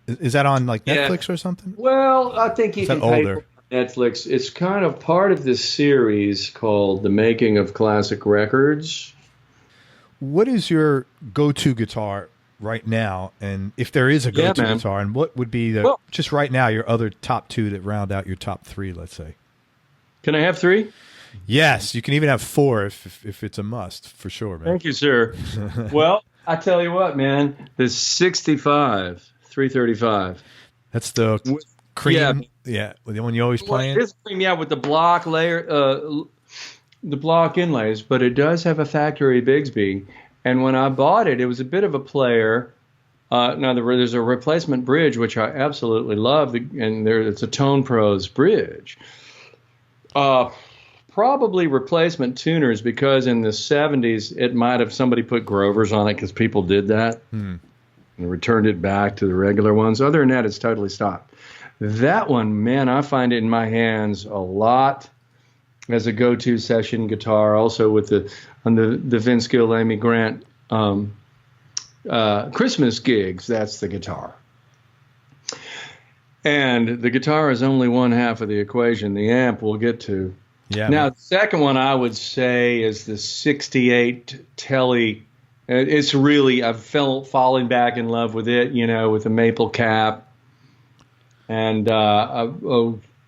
Is that on like Netflix or something? Well, I think you can pay for Netflix. It's kind of part of this series called The Making of Classic Records. What is your go-to guitar right now? And if there is a go-to guitar, and what would be just right now your other top two that round out your top three, let's say? Can I have three? Yes, you can even have four if it's a must, for sure, man. Thank you, sir. Well, I tell you what, man, the 65 335. That's the cream, the one you always play in? It's cream, with the block layer, the block inlays, but it does have a factory Bigsby. And when I bought it, it was a bit of a player. Now, there's a replacement bridge, which I absolutely love, and it's a Tone Pros bridge. Probably replacement tuners, because in the 70s it might have somebody put Grovers on it because people did that and returned it back to the regular ones. Other than that, it's totally stock. That one, man, I find it in my hands a lot as a go-to session guitar. Also with the Vince Gill, Amy Grant Christmas gigs, that's the guitar. And the guitar is only one half of the equation. The amp we'll get to. Yeah. Now, the second one I would say is the 68 Tele. It's really, I've fallen back in love with it, with the maple cap. And,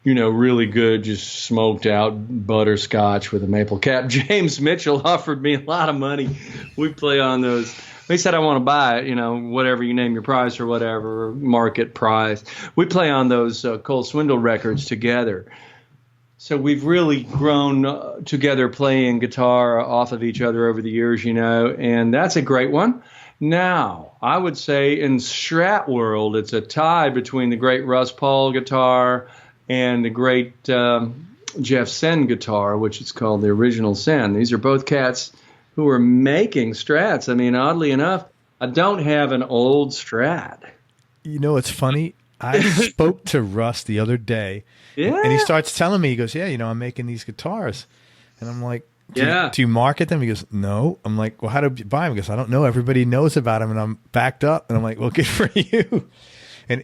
really good, just smoked out butterscotch with a maple cap. James Mitchell offered me a lot of money. We play on those. He said, I want to buy it, whatever you name your price or whatever, market price. We play on those Cole Swindle records together. So we've really grown together playing guitar off of each other over the years, and that's a great one. Now, I would say in Strat world, it's a tie between the great Russ Paul guitar and the great Jeff Sen guitar, which is called the Original Sen. These are both cats who are making Strats. I mean, oddly enough, I don't have an old Strat. It's funny. I spoke to Russ the other day, and he starts telling me, he goes, I'm making these guitars. And I'm like, do you market them? He goes, no. I'm like, well, how do you buy them? He goes, I don't know. Everybody knows about them, and I'm backed up. And I'm like, well, good for you. And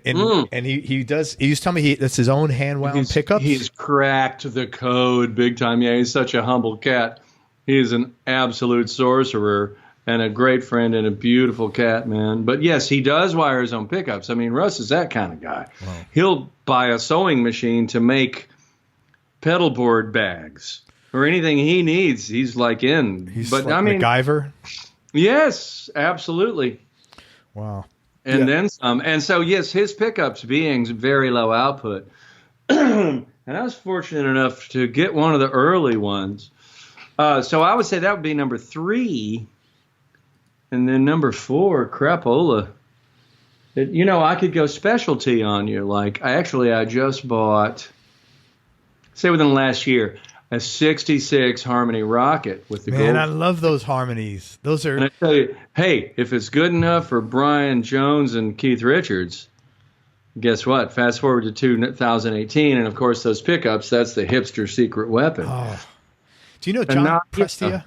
he does. He used to tell me that's his own hand wound pickups. He's cracked the code big time. Yeah, he's such a humble cat. He is an absolute sorcerer and a great friend and a beautiful cat, man. But yes, he does wire his own pickups. I mean, Russ is that kind of guy. Wow. He'll buy a sewing machine to make pedal board bags or anything he needs. He's like in. He's like MacGyver. Yes, absolutely. Wow. And then some. And so, yes, his pickups being very low output. And I was fortunate enough to get one of the early ones. So I would say that would be number 3. And then number 4, crapola. I could go specialty on you. Like, I just bought say within the last year, a 66 harmony rocket with the gold. Man, I love those harmonies. Those are. And I tell you, hey, if it's good enough for Brian Jones and Keith Richards, guess what? Fast forward to 2018, and of course those pickups, that's the hipster secret weapon. Oh. Do you know John Prestia?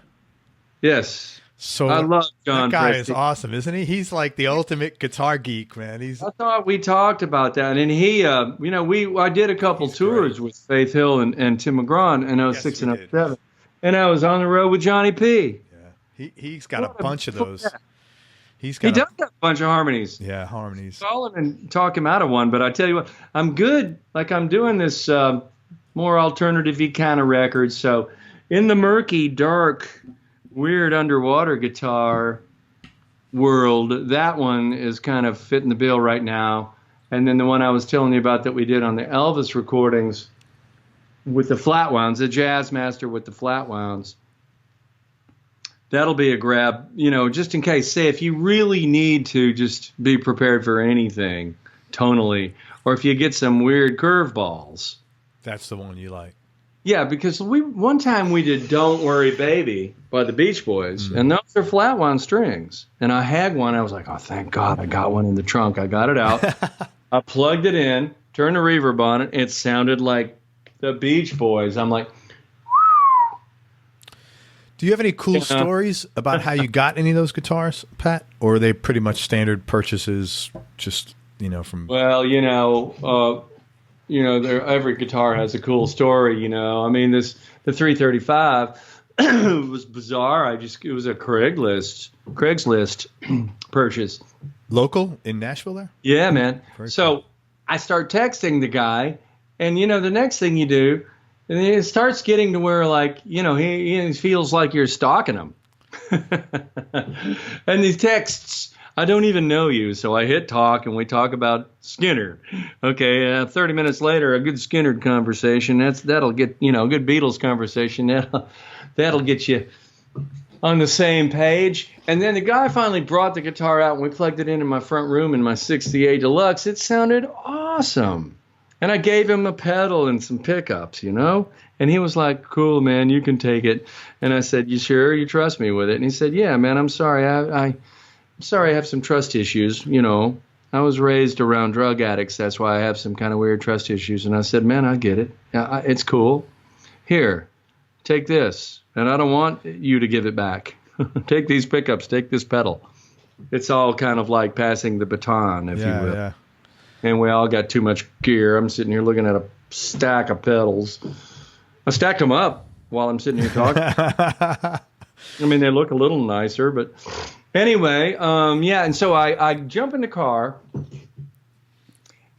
Yes. So I love John. That guy Prestia. is awesome, isn't he? He's like the ultimate guitar geek, man. I thought we talked about that, and he, I did a couple tours with Faith Hill and Tim McGraw in 06 and 07, and I was on the road with Johnny P. Yeah, he's got a bunch of those. Yeah. He does got a bunch of harmonies. Yeah, harmonies. Call him and talk him out of one, but I tell you what, I'm good. Like I'm doing this more alternative-y kind of record, so in the murky, dark, weird underwater guitar world, that one is kind of fitting the bill right now. And then the one I was telling you about that we did on the Elvis recordings with the flat wounds, the Jazz Master with the flat wounds, that'll be a grab, just in case. Say if you really need to just be prepared for anything tonally, or if you get some weird curveballs. That's the one you like. Yeah, because one time we did "Don't Worry, Baby" by the Beach Boys, and those are flat wound strings. And I had one. I was like, "Oh, thank God, I got one in the trunk." I got it out. I plugged it in, turned the reverb on it. It sounded like the Beach Boys. I'm like, do you have any cool stories about how you got any of those guitars, Pat? Or are they pretty much standard purchases? Just from. Well, every guitar has a cool story, I mean, the 335 was bizarre. It was a Craigslist purchase. Local in Nashville there? Yeah, man. Very So cool. I start texting the guy, and the next thing you do, and it starts getting to where he feels like you're stalking him. And these texts, I don't even know you, so I hit talk, and we talk about Skinner. Okay, 30 minutes later, a good Skinner conversation. That'll get a good Beatles conversation. That'll get you on the same page. And then the guy finally brought the guitar out, and we plugged it into my front room in my 68 Deluxe. It sounded awesome, and I gave him a pedal and some pickups, And he was like, "Cool, man, you can take it." And I said, "You sure? You trust me with it?" And he said, "Yeah, man. I'm sorry. I'm sorry, I have some trust issues. I was raised around drug addicts. That's why I have some kind of weird trust issues." And I said, "Man, I get it. It's cool. Here, take this. And I don't want you to give it back. Take these pickups. Take this pedal." It's all kind of like passing the baton, if you will. Yeah. And we all got too much gear. I'm sitting here looking at a stack of pedals. I stacked them up while I'm sitting here talking. I mean, they look a little nicer, but... Anyway, and so I jump in the car.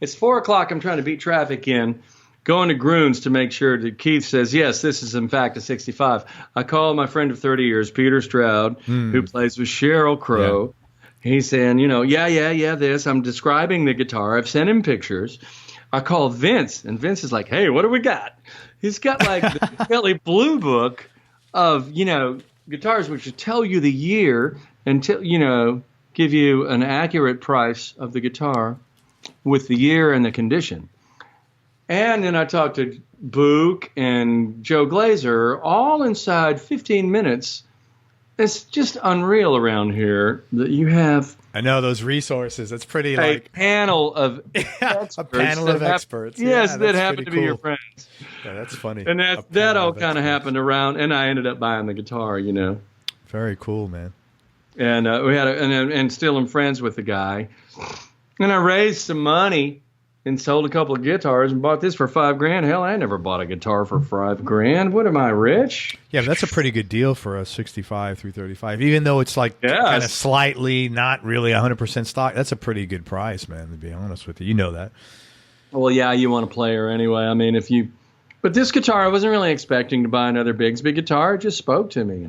It's 4 o'clock. I'm trying to beat traffic in, going to Groon's to make sure that Keith says, yes, this is in fact a 65. I call my friend of 30 years, Peter Stroud, who plays with Sheryl Crow. Yeah. He's saying, this. I'm describing the guitar. I've sent him pictures. I call Vince, and Vince is like, hey, what do we got? He's got like the Kelly Blue Book of, guitars which will tell you the year and give you an accurate price of the guitar with the year and the condition. And then I talked to Book and Joe Glazer, all inside 15 minutes. It's just unreal around here that you have. I know those resources. That's pretty a panel of experts. A panel of experts. Yes, that happen to be your friends. Yeah, that's funny. And that all kind of happened around, and I ended up buying the guitar, Very cool, man. And we had and still am friends with the guy. And I raised some money and sold a couple of guitars and bought this for $5,000. Hell, I never bought a guitar for $5,000. What am I, rich? Yeah, that's a pretty good deal for a 65 335. Even though it's like kind of slightly not really 100% stock, that's a pretty good price, man, to be honest with you. You know that. Well, yeah, you want a player anyway. I mean, but this guitar, I wasn't really expecting to buy another Bigsby guitar. It just spoke to me,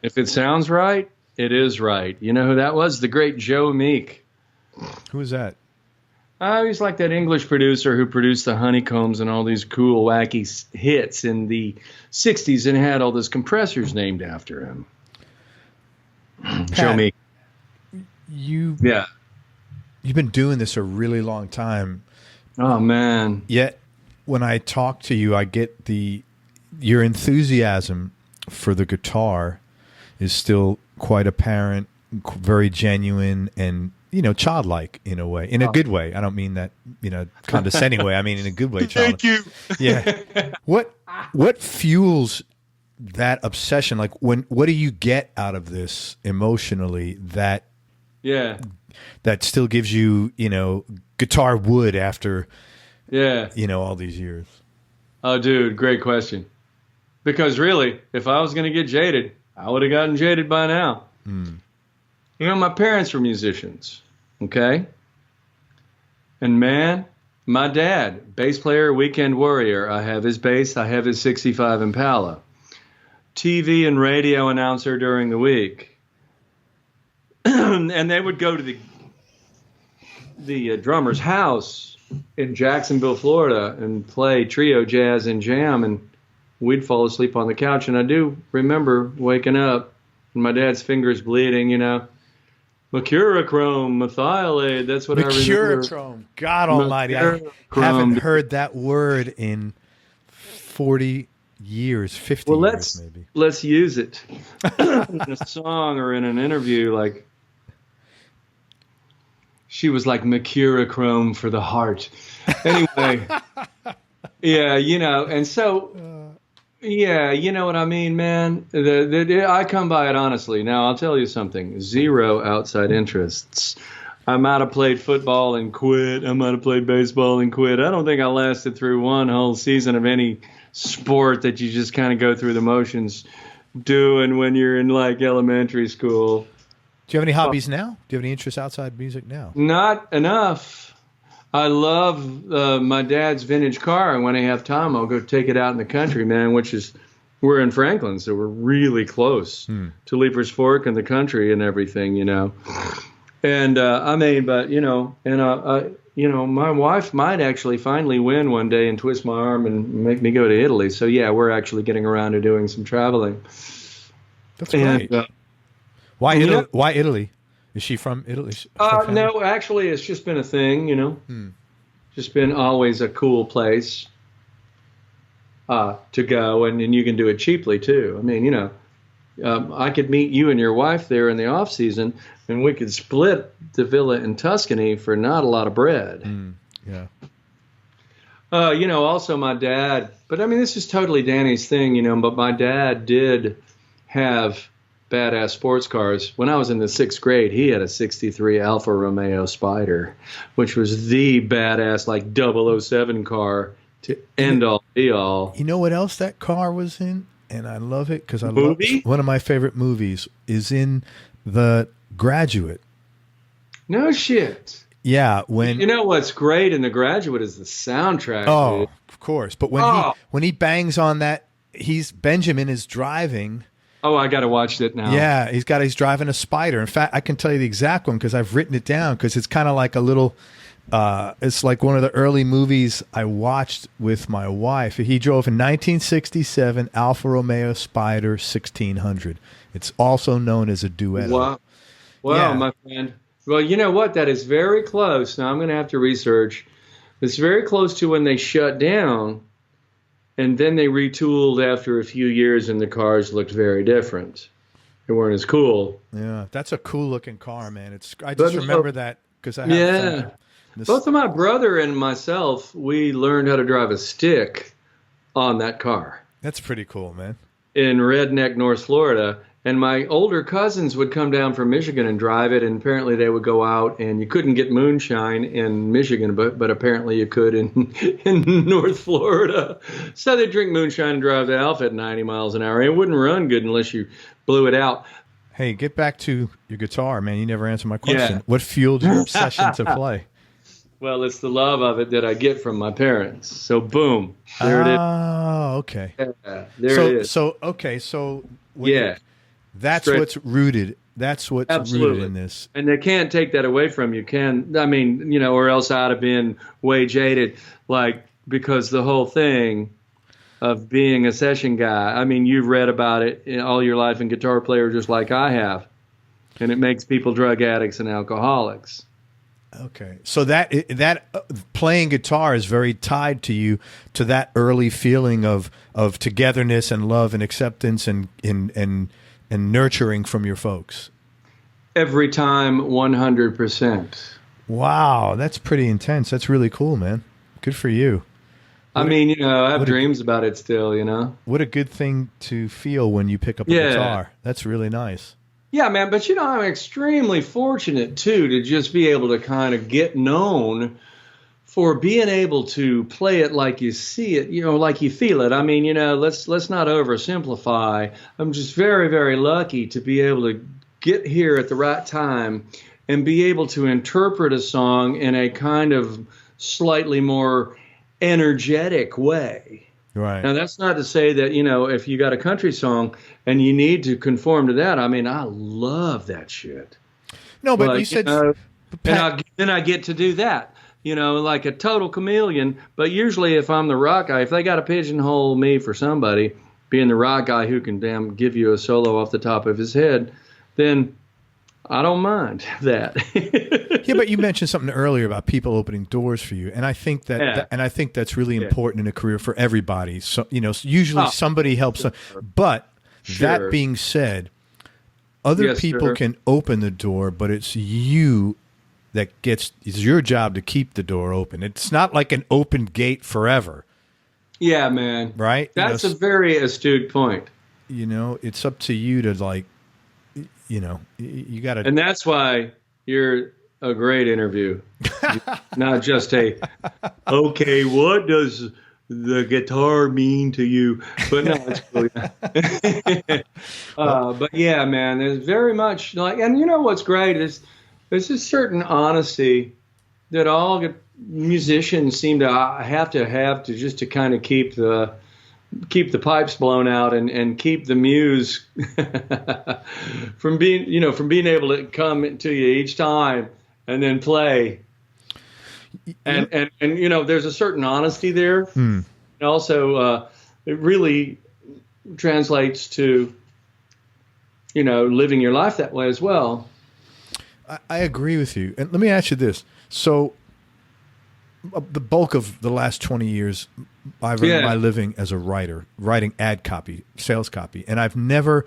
If it sounds right, it is right. You know who that was? The great Joe Meek. Who was that? He's like that English producer who produced the Honeycombs and all these cool, wacky hits in the 60s and had all those compressors named after him. Pat, Joe Meek. You've been doing this a really long time. Oh, man. Yet, when I talk to you, I get your enthusiasm for the guitar is still quite apparent, very genuine, and childlike in a way, in a good way. I don't mean that condescending way. I mean in a good way. Thank you. Yeah. What fuels that obsession? Like what do you get out of this emotionally that still gives you guitar wood after all these years? Oh, dude, great question. Because really, if I was going to get jaded, I would have gotten jaded by now. My parents were musicians, okay? And man, my dad, bass player, weekend warrior. I have his bass. I have his 65 Impala. TV and radio announcer during the week. And they would go to the drummer's house in Jacksonville, Florida, and play trio jazz and jam, and we'd fall asleep on the couch. And I do remember waking up and my dad's fingers bleeding, mercurochrome, methylate, that's what I remember. Mercurochrome. God almighty. I haven't heard that word in 40 years, 50 years maybe. Let's use it in a song or in an interview. Like, she was like mercurochrome for the heart. Anyway, and so... Yeah, you know what I mean, man? I come by it honestly. Now, I'll tell you something. 0 outside interests. I might have played football and quit. I might have played baseball and quit. I don't think I lasted through one whole season of any sport that you just kind of go through the motions doing when you're in, like, elementary school. Do you have any hobbies now? Do you have any interests outside music now? Not enough. I love my dad's vintage car, and when I have time, I'll go take it out in the country, man, we're in Franklin, so we're really close to Leiper's Fork and the country and everything, And, my wife might actually finally win one day and twist my arm and make me go to Italy. So, yeah, we're actually getting around to doing some traveling. That's great. Why Italy? Why Italy? Is she from Italy? No, actually, it's just been a thing, Just been always a cool place to go, and you can do it cheaply, too. I mean, I could meet you and your wife there in the off-season, and we could split the villa in Tuscany for not a lot of bread. Yeah. Also my dad, but I mean, this is totally Danny's thing, but my dad did have badass sports cars. When I was in the 6th grade, he had a 63 Alfa Romeo Spider, which was the badass, like 007 car to end all be all. You know what else that car was in? And I love it because I love one of my favorite movies is in The Graduate. No shit. Yeah, what's great in The Graduate is the soundtrack. Oh, dude. Of course. But when he bangs on that, Benjamin is driving. Oh, I got to watch that now. Yeah, he's driving a Spider. In fact, I can tell you the exact one because I've written it down because it's kind of like a little. It's like one of the early movies I watched with my wife. He drove a 1967 Alfa Romeo Spider 1600. It's also known as a Duetto. Wow, my friend. Well, you know what? That is very close. Now I'm going to have to research. It's very close to when they shut down, and then they retooled after a few years, and the cars looked very different. They weren't as cool. Yeah, that's a cool looking car, man. I just remember that because I have both of my brother and myself, we learned how to drive a stick on that car. That's pretty cool, man. In Redneck, North Florida. And my older cousins would come down from Michigan and drive it, and apparently they would go out, and you couldn't get moonshine in Michigan, but apparently you could in North Florida. So they'd drink moonshine and drive the Alfa at 90 miles an hour. It wouldn't run good unless you blew it out. Hey, get back to your guitar, man. You never answered my question. Yeah. What fueled your obsession to play? Well, it's the love of it that I get from my parents. So, boom. There it is. Oh, okay. Yeah, it is. So that's Straight. what's rooted. That's what's Absolutely. Rooted in this. And they can't take that away from you, or else I'd have been way jaded, because the whole thing of being a session guy, you've read about it all your life in Guitar Player just like I have, and it makes people drug addicts and alcoholics. Okay, so that playing guitar is very tied to you, to that early feeling of togetherness and love and acceptance and nurturing from your folks. Every time, 100%. Wow, that's pretty intense. That's really cool, man. Good for you. I mean, I have dreams about it still, What a good thing to feel when you pick up a guitar. That's really nice. Yeah, man, but I'm extremely fortunate too to just be able to kind of get known for being able to play it like you see it, like you feel it. I mean, let's not oversimplify. I'm just very, very lucky to be able to get here at the right time and be able to interpret a song in a kind of slightly more energetic way. Right. Now, that's not to say that, if you got a country song and you need to conform to that, I mean, I love that shit. No, but you said... then I get to do that, like a total chameleon. But usually if I'm the rock guy, if they got to pigeonhole me for somebody, being the rock guy who can damn give you a solo off the top of his head, then I don't mind that. Yeah, but you mentioned something earlier about people opening doors for you, and I think that's really important in a career for everybody. So usually somebody helps, but that being said, other people can open the door, but it's you it's your job to keep the door open. It's not like an open gate forever. Yeah, man. Right? That's a very astute point. It's up to you to you got to. And that's why you're a great interview. Not just okay, what does the guitar mean to you? But no, it's cool. But yeah, man, there's very much and what's great is there's a certain honesty that all musicians seem to have to just to kind of keep the pipes blown out and keep the muse from being able to come to you each time and then play. And there's a certain honesty there. And also, it really translates to, living your life that way as well. I agree with you. And let me ask you this. So the bulk of the last 20 years, I've earned my living as a writer, writing ad copy, sales copy, and I've never.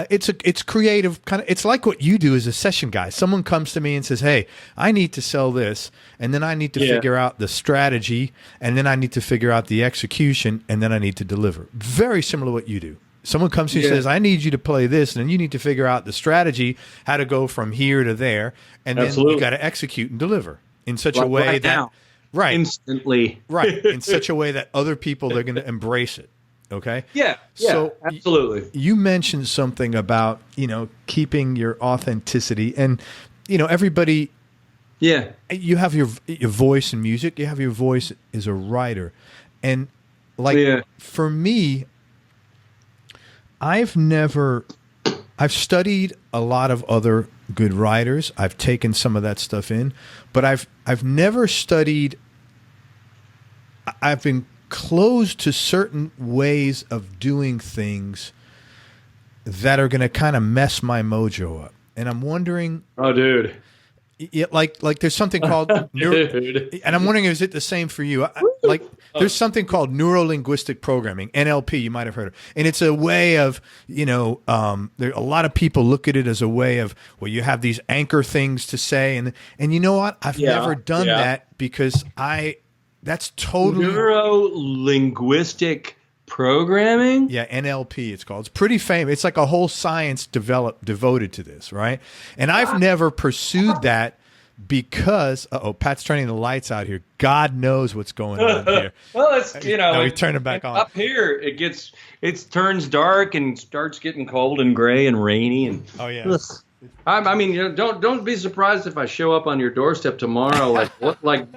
It's creative, kind of. It's like what you do as a session guy. Someone comes to me and says, "Hey, I need to sell this," and then I need to figure out the strategy, and then I need to figure out the execution, and then I need to deliver. Very similar to what you do. Someone comes to you and says, "I need you to play this," and then you need to figure out the strategy, how to go from here to there, and then you got to execute and deliver in such a way that. Right. Instantly. Right. In such a way that other people, they're going to embrace it. Okay? Yeah. So absolutely. You mentioned something about, keeping your authenticity. And, everybody. Yeah. You have your voice in music. You have your voice as a writer. And, for me, I've studied a lot of other good writers. I've taken some of that stuff in, but I've never studied. I've been closed to certain ways of doing things that are going to kind of mess my mojo up, and I'm wondering. Oh, dude. Like there's something called and I'm wondering, is it the same for you? There's something called neuro-linguistic programming, NLP, you might have heard of. And it's a way of, there a lot of people look at it as a way of, well, you have these anchor things to say, and you know what? I've never done that because that's totally neuro-linguistic programming. Yeah, NLP it's called. It's pretty famous. It's like a whole science devoted to this, right? And I've never pursued that because Pat's turning the lights out here. God knows what's going on here. Well, it's no, we turn it back on. Up here, it turns dark and starts getting cold and gray and rainy and. Oh yeah. I mean, don't be surprised if I show up on your doorstep tomorrow, like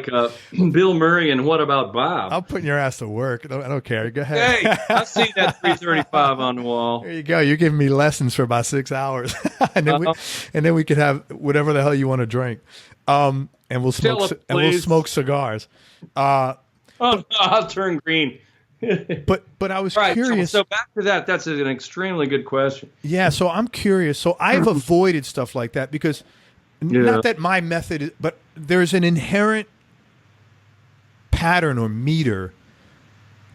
Bill Murray and What About Bob? I'm putting your ass to work. I don't care. Go ahead. Hey, I see that 335 on the wall. There you go. You're giving me lessons for about 6 hours, and then we could have whatever the hell you want to drink, and we'll smoke cigars. I'll turn green. But I was curious. So back to that. That's an extremely good question. Yeah, so I'm curious. So I've avoided stuff like that because not that my method is, but there's an inherent pattern or meter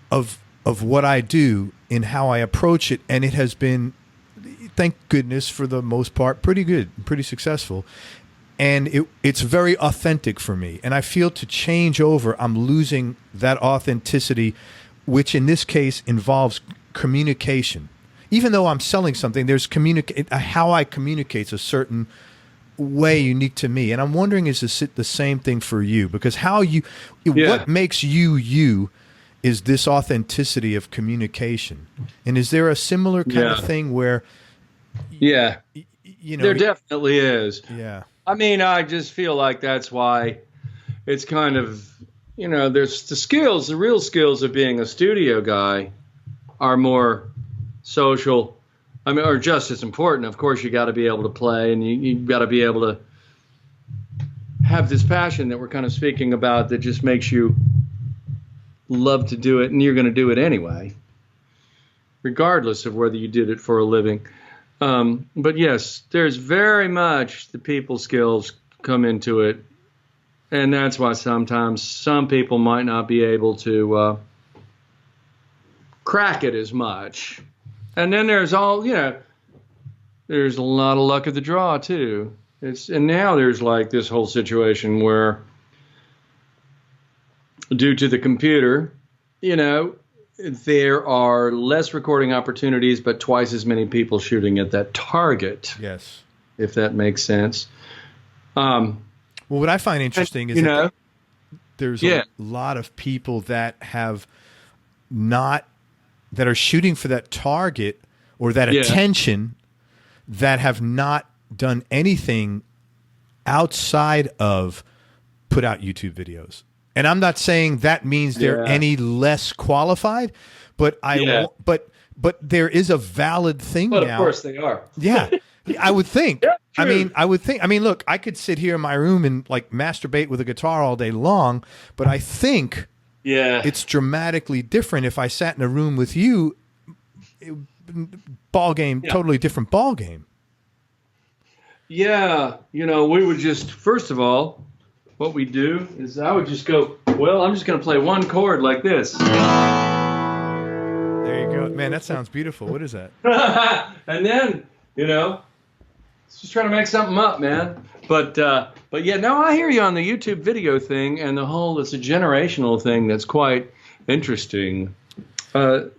of what I do in how I approach it, and it has been, thank goodness, for the most part, pretty good, pretty successful. And it's very authentic for me. And I feel to change over, I'm losing that authenticity, which in this case involves communication. Even though I'm selling something, there's how I communicate is a certain way unique to me. And I'm wondering, is this the same thing for you? Because what makes you is this authenticity of communication. And is there a similar kind of thing where, there definitely is. Yeah. I mean, I just feel like that's why it's kind of, there's the real skills of being a studio guy are more social. I mean, or just as important. Of course, you got to be able to play, and you got to be able to have this passion that we're kind of speaking about that just makes you love to do it, and you're going to do it anyway, regardless of whether you did it for a living. But yes, there's very much the people skills come into it. And that's why sometimes some people might not be able to crack it as much. And then there's there's a lot of luck of the draw too. And now there's like this whole situation where due to the computer, there are less recording opportunities, but twice as many people shooting at that target. Yes. If that makes sense. Well, what I find interesting is that there's a lot of people that are shooting for that target or that attention that have not done anything outside of put out YouTube videos. And I'm not saying that means they're any less qualified, but but there is a valid thing now. But of course they are. Yeah, I would think. Yeah, I mean, look, I could sit here in my room and like masturbate with a guitar all day long, but I think it's dramatically different if I sat in a room with you. Ball game, totally different ball game. Yeah, we would just, first of all, what we do is I would just go, well, I'm just going to play one chord like this. There you go. Man, that sounds beautiful. What is that? And then, just trying to make something up, man. But yeah, no, I hear you on the YouTube video thing and it's a generational thing that's quite interesting. And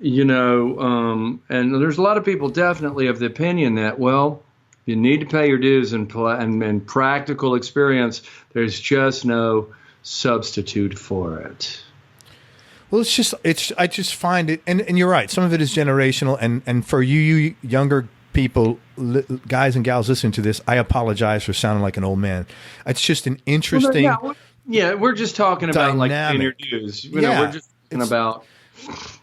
there's a lot of people definitely of the opinion that, well, you need to pay your dues and practical experience. There's just no substitute for it. Well, I just find it, and you're right. Some of it is generational, and for you younger people, guys and gals listening to this, I apologize for sounding like an old man. It's just an interesting. We're just talking about dynamic. like paying your dues. We're just talking about.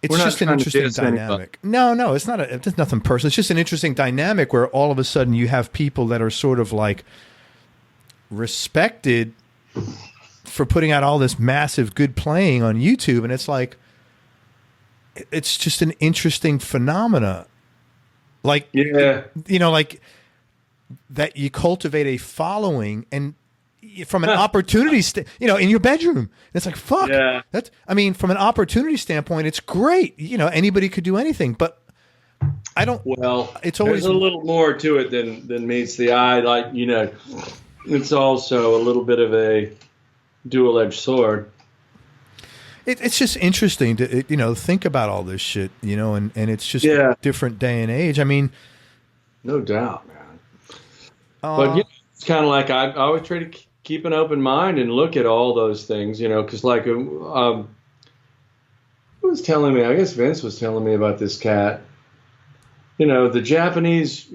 It's just an interesting dynamic. No, it's not. It's nothing personal. It's just an interesting dynamic where all of a sudden you have people that are sort of like respected for putting out all this massive good playing on YouTube, and it's like it's just an interesting phenomena. Like like that you cultivate a following and. From an opportunity, in your bedroom, it's like fuck. Yeah. From an opportunity standpoint, it's great. Anybody could do anything, but I don't. Well, it's always there's a little more to it than meets the eye. Like it's also a little bit of a dual-edged sword. It's just interesting to think about all this shit, and it's just a different day and age. No doubt, man. But it's kind of like I always try to keep an open mind and look at all those things, because like who was telling me? I guess Vince was telling me about this cat. The Japanese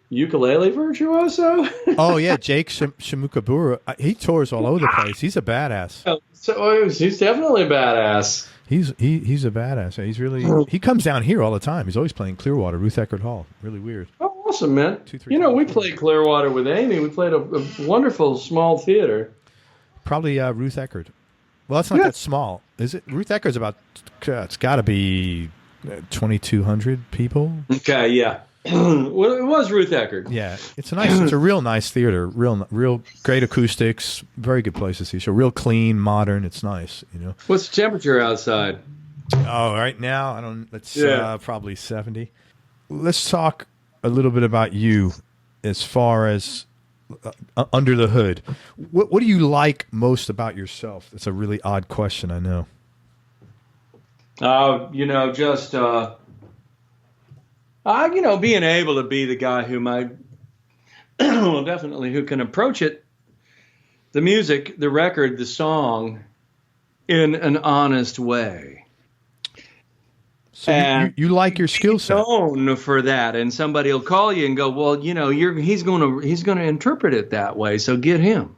ukulele virtuoso. Oh yeah, Jake Shimukabura. He tours all over the place. He's a badass. So he's definitely a badass. He's a badass. He's really he comes down here all the time. He's always playing Clearwater, Ruth Eckerd Hall. Really weird. Oh, awesome, man. We played Clearwater with Amy. We played a wonderful small theater. Probably Ruth Eckerd. Well, it's not that small, is it? Ruth Eckerd's about. It's got to be 2,200 people. Okay, yeah. Well, it was Ruth Eckerd. Yeah, it's a real nice theater, real great acoustics, very good place to see. So real clean, modern. It's nice, you know. What's the temperature outside? Oh, right now probably 70. Let's talk a little bit about you, as far as under the hood. What do you like most about yourself? That's a really odd question, I know. Being able to be the guy who might, well, definitely who can approach it, the music, the record, the song, in an honest way. So you like your skill set. Known for that, and somebody will call you and go, well, he's going to interpret it that way, so get him.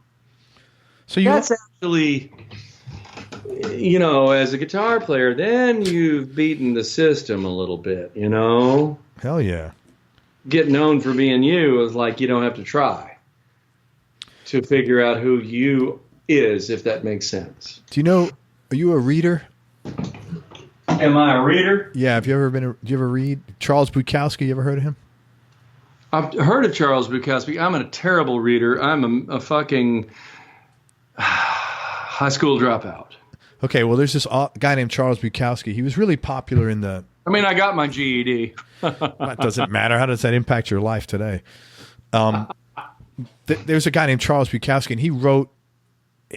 So that's actually, as a guitar player, then you've beaten the system a little bit, Hell yeah. Get known for being you is like you don't have to try to figure out who you is, if that makes sense. Are you a reader? Am I a reader? Yeah. Do you ever read Charles Bukowski? You ever heard of him? I've heard of Charles Bukowski. I'm a terrible reader. I'm a fucking high school dropout. Okay, well, there's this guy named Charles Bukowski. He was really popular in the... I got my GED. That doesn't matter. How does that impact your life today? There's a guy named Charles Bukowski, and he wrote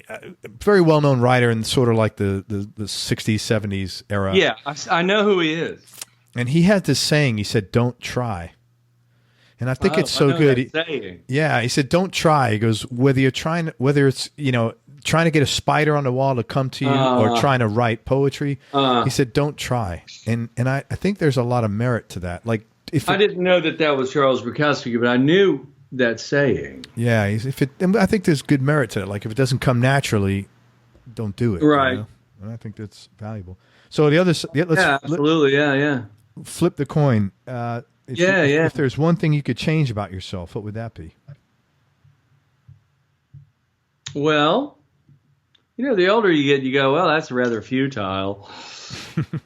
a very well-known writer in sort of like the 60s, 70s era. Yeah, I know who he is. And he had this saying. He said, "Don't try." And I think it's so good. He said, "Don't try." He goes, whether it's trying to get a spider on the wall to come to you or trying to write poetry, he said, "Don't try." And I think there's a lot of merit to that. Like, I didn't know that was Charles Bukowski, but I knew that saying. Yeah, I think there's good merit to it. Like, if it doesn't come naturally, don't do it. Right. And I think that's valuable. So absolutely, yeah. Flip the coin. If there's one thing you could change about yourself, what would that be? Well, the older you get, you go, well, that's rather futile.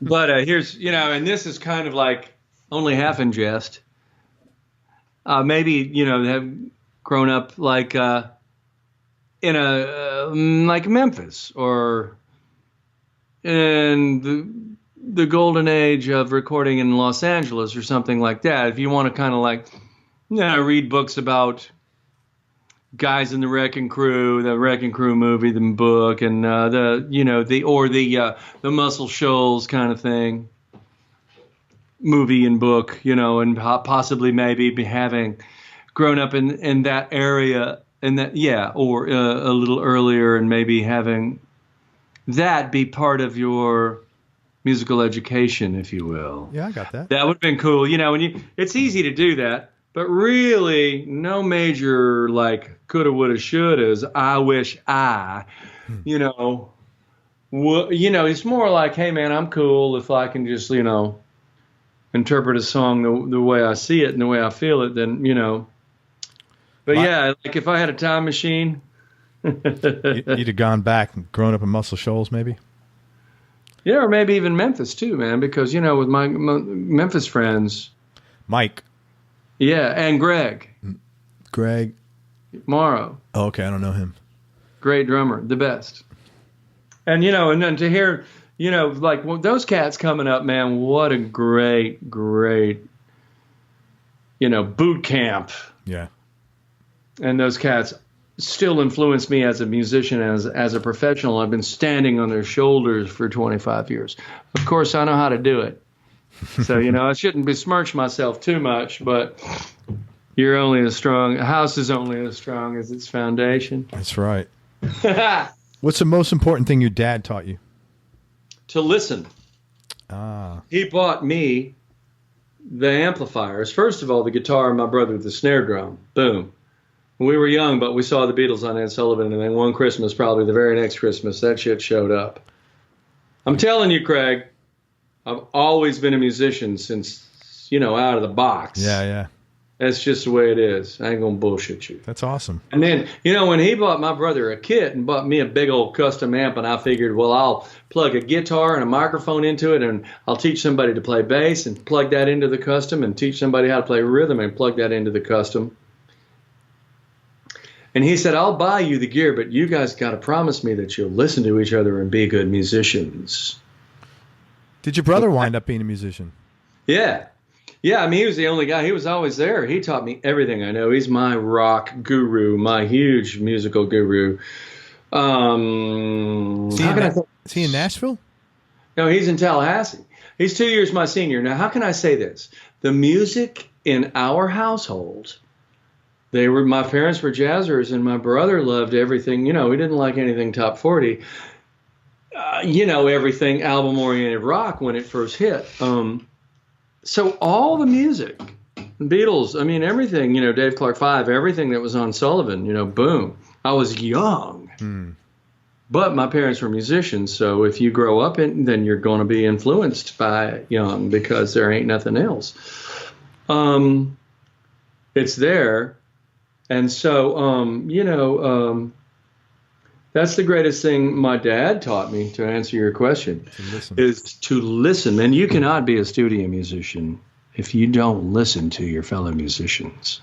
But here's, and this is kind of like only half in jest. Maybe, have grown up like in like Memphis or in the golden age of recording in Los Angeles or something like that. If you want to kind of like, read books about guys in the Wrecking Crew, the Wrecking Crew movie, the book, and the Muscle Shoals kind of thing, movie and book, and possibly maybe be having grown up in that area and that, or a little earlier, and maybe having that be part of your musical education, if you will. Yeah, I got that. That would have been cool. It's easy to do that, but really no major like coulda, woulda, shouldas. I wish I, it's more like, hey man, I'm cool if I can just, interpret a song the way I see it and the way I feel it, then, But like if I had a time machine. You'd have gone back and grown up in Muscle Shoals, maybe? Yeah, or maybe even Memphis too, man, because, with my Memphis friends. Mike. Yeah, and Greg. Morrow. Oh, okay, I don't know him. Great drummer, the best. And, and then to hear, like those cats coming up, man, what a great, boot camp. Yeah. And those cats still influence me as a musician, as a professional. I've been standing on their shoulders for 25 years. Of course, I know how to do it. So, I shouldn't besmirch myself too much, but a house is only as strong as its foundation. That's right. What's the most important thing your dad taught you? To listen. He bought me the amplifiers. First of all, the guitar, and my brother the snare drum. Boom. We were young, but we saw the Beatles on Ed Sullivan, and then one Christmas, probably the very next Christmas, that shit showed up. I'm telling you, Craig, I've always been a musician since, out of the box. Yeah. That's just the way it is. I ain't going to bullshit you. That's awesome. And then, when he bought my brother a kit and bought me a big old custom amp, and I figured, well, I'll plug a guitar and a microphone into it, and I'll teach somebody to play bass and plug that into the custom, and teach somebody how to play rhythm and plug that into the custom. And he said, I'll buy you the gear, but you guys got to promise me that you'll listen to each other and be good musicians. Did your brother wind up being a musician? Yeah. Yeah, I mean, he was the only guy. He was always there. He taught me everything I know. He's my rock guru, my huge musical guru. Is he in Nashville? No, he's in Tallahassee. He's 2 years my senior. Now, how can I say this? The music in our household, my parents were jazzers, and my brother loved everything. We didn't like anything top 40. Everything album-oriented rock when it first hit. So all the music, Beatles, I mean, everything, Dave Clark 5, everything that was on Sullivan, boom. I was young, but my parents were musicians. So if you grow up then you're going to be influenced by young, because there ain't nothing else. It's there. And so, that's the greatest thing my dad taught me, to answer your question, is to listen. And you cannot be a studio musician if you don't listen to your fellow musicians.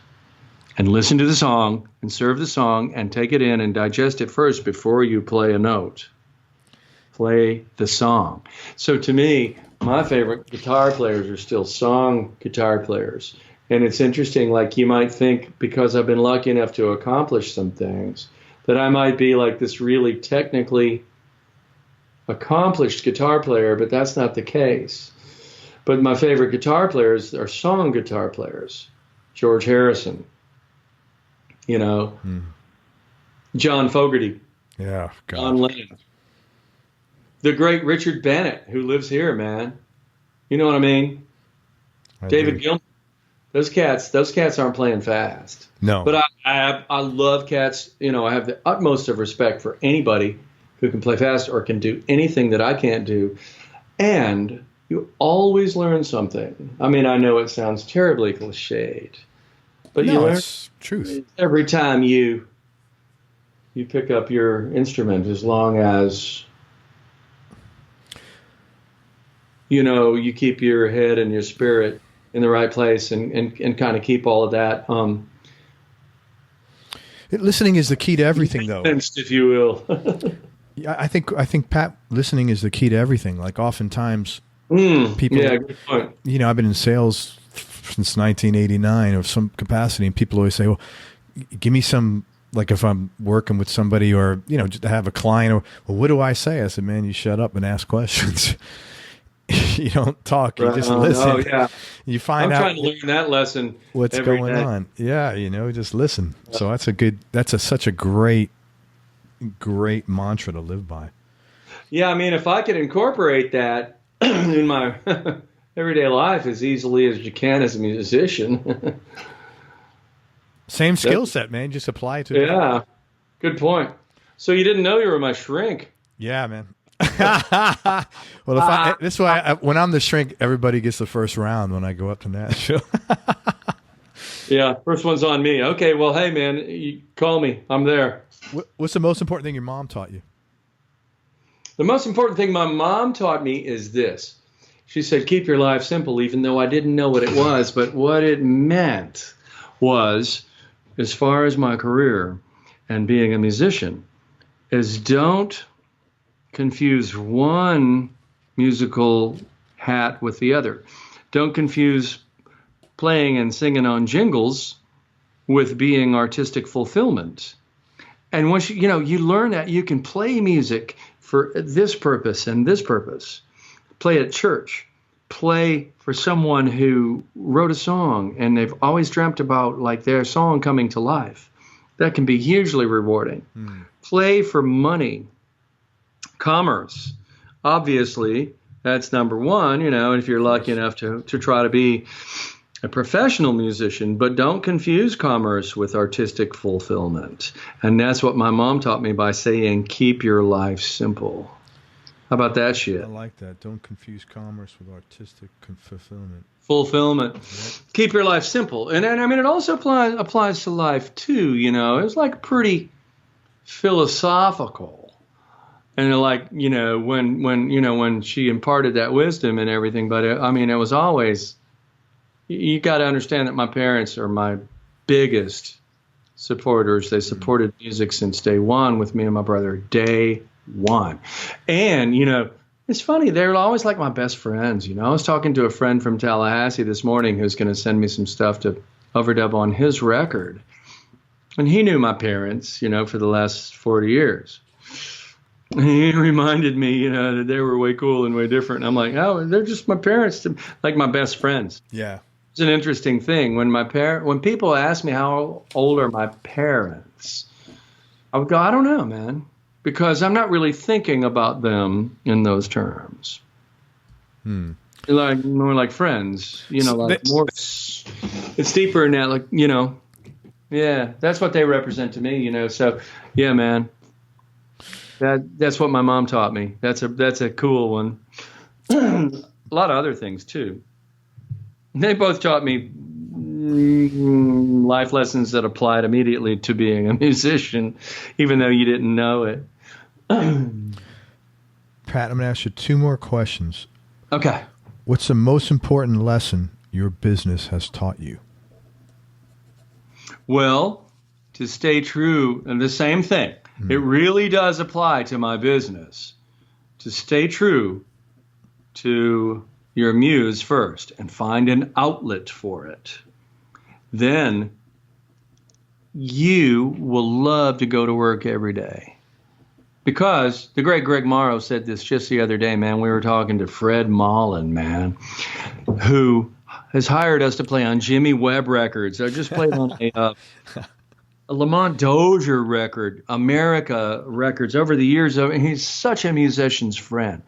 And listen to the song and serve the song and take it in and digest it first before you play a note. Play the song. So to me, my favorite guitar players are still song guitar players. And it's interesting, like you might think, because I've been lucky enough to accomplish some things, that I might be like this really technically accomplished guitar player, but that's not the case. But my favorite guitar players are song guitar players. George Harrison, John Fogerty, John Lennon, the great Richard Bennett, who lives here, man. You know what I mean? David Gilmour. Those cats aren't playing fast. No. But I love cats. I have the utmost of respect for anybody who can play fast or can do anything that I can't do. And you always learn something. I mean, I know it sounds terribly cliched, but you learn it's truth every time you pick up your instrument, as long as you keep your head and your spirit in the right place and kind of keep all of that. Listening is the key to everything, though. If you will. Yeah, I think Pat, listening is the key to everything. Like oftentimes, people. Yeah, good point. I've been in sales since 1989 of some capacity, and people always say, "Well, give me some." Like if I'm working with somebody, or just to have a client, or well, what do I say? I said, "Man, you shut up and ask questions." You don't talk, you just listen. Oh, yeah. You find out. I'm trying to learn that lesson. What's going on? Yeah, just listen. So that's such a great mantra to live by. Yeah, I mean, if I could incorporate that in my everyday life as easily as you can as a musician. Same skill set, man. Just apply it to it. Yeah, good point. So you didn't know you were my shrink? Yeah, man. Well, this way, when I'm the shrink, everybody gets the first round when I go up to Nashville. Yeah, first one's on me. Okay, well, hey, man, you call me. I'm there. What's the most important thing your mom taught you? The most important thing my mom taught me is this. She said, keep your life simple, even though I didn't know what it was. But what it meant was, as far as my career and being a musician, is don't confuse one musical hat with the other. Don't confuse playing and singing on jingles with being artistic fulfillment. And once you learn that, you can play music for this purpose and this purpose. Play at church. Play for someone who wrote a song and they've always dreamt about like their song coming to life. That can be hugely rewarding. Play for money. Commerce. Obviously, that's number one, and if you're lucky enough to try to be a professional musician, but don't confuse commerce with artistic fulfillment. And that's what my mom taught me by saying, keep your life simple. How about that shit? I like that. Don't confuse commerce with artistic fulfillment. Fulfillment. Yep. Keep your life simple. And I mean, it also applies to life too, you know. It's like pretty philosophical. And like, you know, when she imparted that wisdom and everything, but I mean, it was always, you got to understand that my parents are my biggest supporters. They supported music since day one with me and my brother, day one. And, you know, it's funny, they were always like my best friends. You know, I was talking to a friend from Tallahassee this morning who's going to send me some stuff to overdub on his record. And he knew my parents, you know, for the last 40 years. And he reminded me, you know, that they were way cool and way different. And I'm like, oh, they're just my parents, like my best friends. Yeah. It's an interesting thing. When people ask me how old are my parents, I would go, I don't know, man, because I'm not really thinking about them in those terms. Like more like friends, you know, like more. It's deeper than that, like, you know. Yeah, that's what they represent to me, you know. So, yeah, man, that's what my mom taught me. That's a cool one. A lot of other things too. They both taught me life lessons that applied immediately to being a musician, even though you didn't know it. Pat, I'm going to ask you 2 more questions. Okay. What's the most important lesson your business has taught you? Well, to stay true, and the same thing. It really does apply to my business. To stay true to your muse first and find an outlet for it. Then you will love to go to work every day. Because the great Greg Morrow said this just the other day, man. We were talking to Fred Mullen, man, who has hired us to play on Jimmy Webb records. I just played on a Lamont Dozier record, America records over the years. He's such a musician's friend,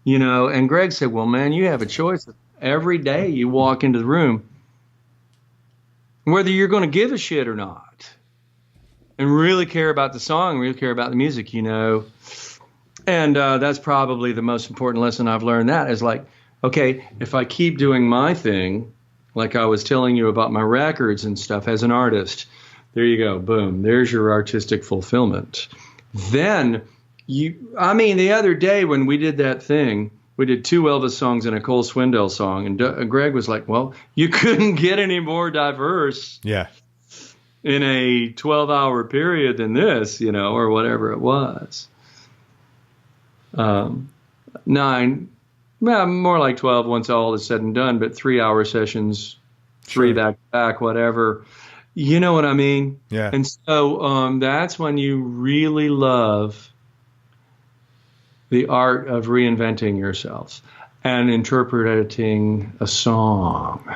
you know. And Greg said, well, man, you have a choice. Every day you walk into the room, whether you're going to give a shit or not, and really care about the song, really care about the music, you know. And that's probably the most important lesson I've learned. That is like, okay, if I keep doing my thing, like I was telling you about my records and stuff as an artist, there you go, boom, there's your artistic fulfillment. Then the other day when we did that thing, we did 2 Elvis songs and a Cole Swindell song, and Greg was like, well, you couldn't get any more diverse in a 12-hour period than this, you know, or whatever it was. 9, well, more like 12 once all is said and done, but 3-hour sessions, 3 back to back, whatever. You know what I mean? Yeah. And so that's when you really love the art of reinventing yourself and interpreting a song.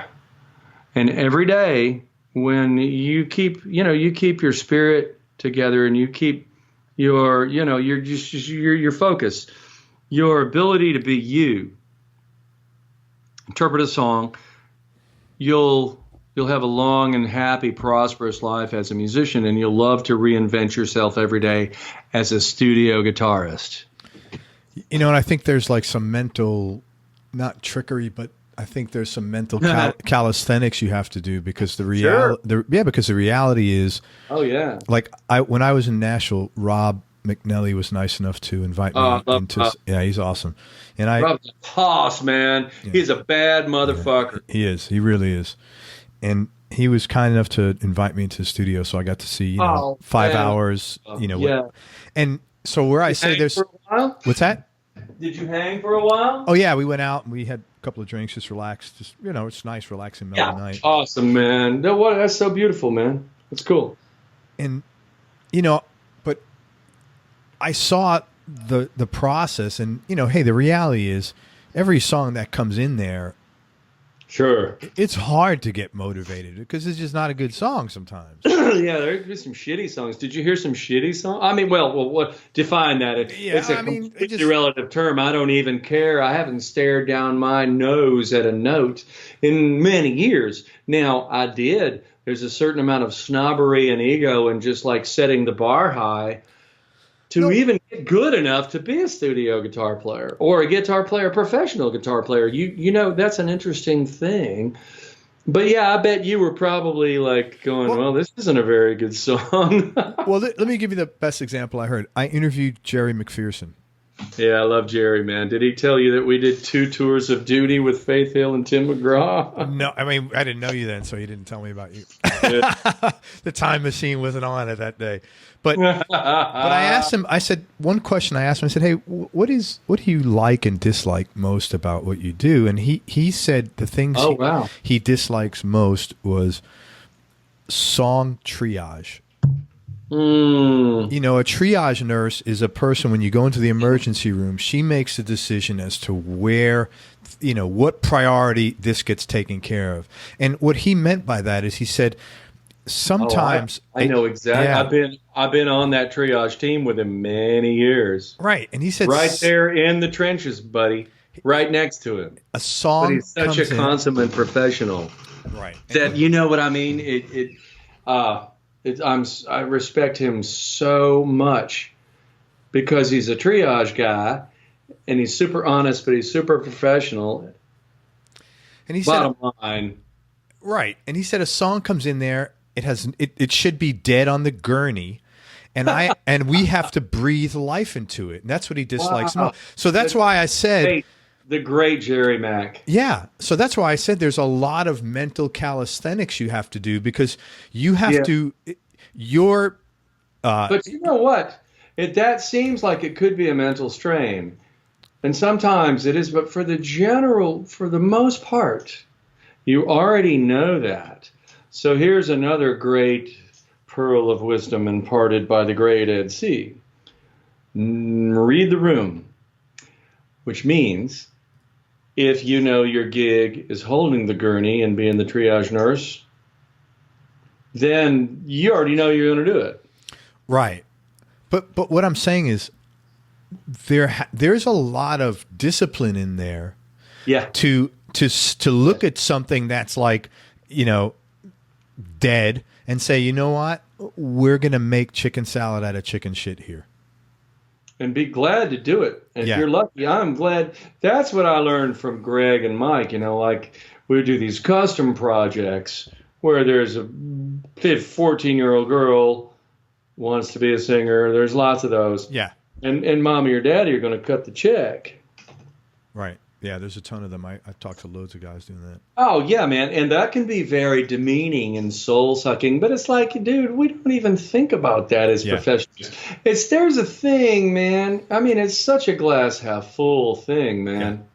And every day when you keep your spirit together and you keep your focus, your ability to be you, interpret a song, you'll have a long and happy, prosperous life as a musician, and you'll love to reinvent yourself every day as a studio guitarist. You know, and I think there's like some mental, not trickery, but I think there's some mental calisthenics you have to do because the reality is, like when I was in Nashville, Rob McNally was nice enough to invite me into. Yeah, he's awesome, and Rob's a toss, man. Yeah. He's a bad motherfucker. Yeah, he is. He really is, and he was kind enough to invite me into the studio, so I got to see 5 hours. And so where I say there's, what's that? Did you hang for a while? Oh yeah, we went out and we had a couple of drinks, just relaxed. Just it's nice, relaxing mellow night. Awesome, man. That's so beautiful, man. That's cool. And but I saw the process, and hey, the reality is, every song that comes in there, it's hard to get motivated because it's just not a good song sometimes. Yeah, there's some shitty songs. Did you hear some shitty songs? I mean, well, what define that? It's a completely relative term. I don't even care. I haven't stared down my nose at a note in many years. Now, I did. There's a certain amount of snobbery and ego and just like setting the bar high to even get good enough to be a studio guitar player or a guitar player, professional guitar player. You know, that's an interesting thing. But yeah, I bet you were probably like going, well, this isn't a very good song. Well, let me give you the best example I heard. I interviewed Jerry McPherson. Yeah, I love Jerry, man. Did he tell you that we did 2 tours of duty with Faith Hill and Tim McGraw? No, I mean, I didn't know you then, so he didn't tell me about you. Yeah. The time machine wasn't on at that day. But I asked him, I said, one question I asked him, I said, hey, what do you like and dislike most about what you do? And he said the things he dislikes most was song triage. You know, a triage nurse is a person, when you go into the emergency room, she makes a decision as to where, you know, what priority this gets taken care of. And what he meant by that is he said, sometimes I know exactly. Yeah. I've been on that triage team with him many years. Right. And he said, right there in the trenches, buddy, right next to him. A song. But he's such a consummate professional. Right. That, you know what I mean? I respect him so much because he's a triage guy and he's super honest, but he's super professional. And he said, bottom line. Right. And he said a song comes in there. It should be dead on the gurney, and we have to breathe life into it, and that's what he dislikes most. So that's why I said the great Jerry Mack. Yeah, so that's why I said there's a lot of mental calisthenics you have to do because you have to. But you know what? That seems like it could be a mental strain, and sometimes it is. But for the most part, you already know that. So here's another great pearl of wisdom imparted by the great Ed C. Read the room, which means if you know your gig is holding the gurney and being the triage nurse, then you already know you're going to do it. Right. But what I'm saying is there's a lot of discipline in there. Yeah. To look at something that's like, you know, dead and say, you know what, we're going to make chicken salad out of chicken shit here. And be glad to do it. And if you're lucky, I'm glad. That's what I learned from Greg and Mike. You know, like we do these custom projects where there's a 14-year-old girl wants to be a singer. There's lots of those. Yeah. And mommy or daddy are going to cut the check. Right. Yeah, there's a ton of them. I've talked to loads of guys doing that. Oh, yeah, man. And that can be very demeaning and soul-sucking. But it's like, dude, we don't even think about that as professionals. There's a thing, man. I mean, it's such a glass half full thing, man.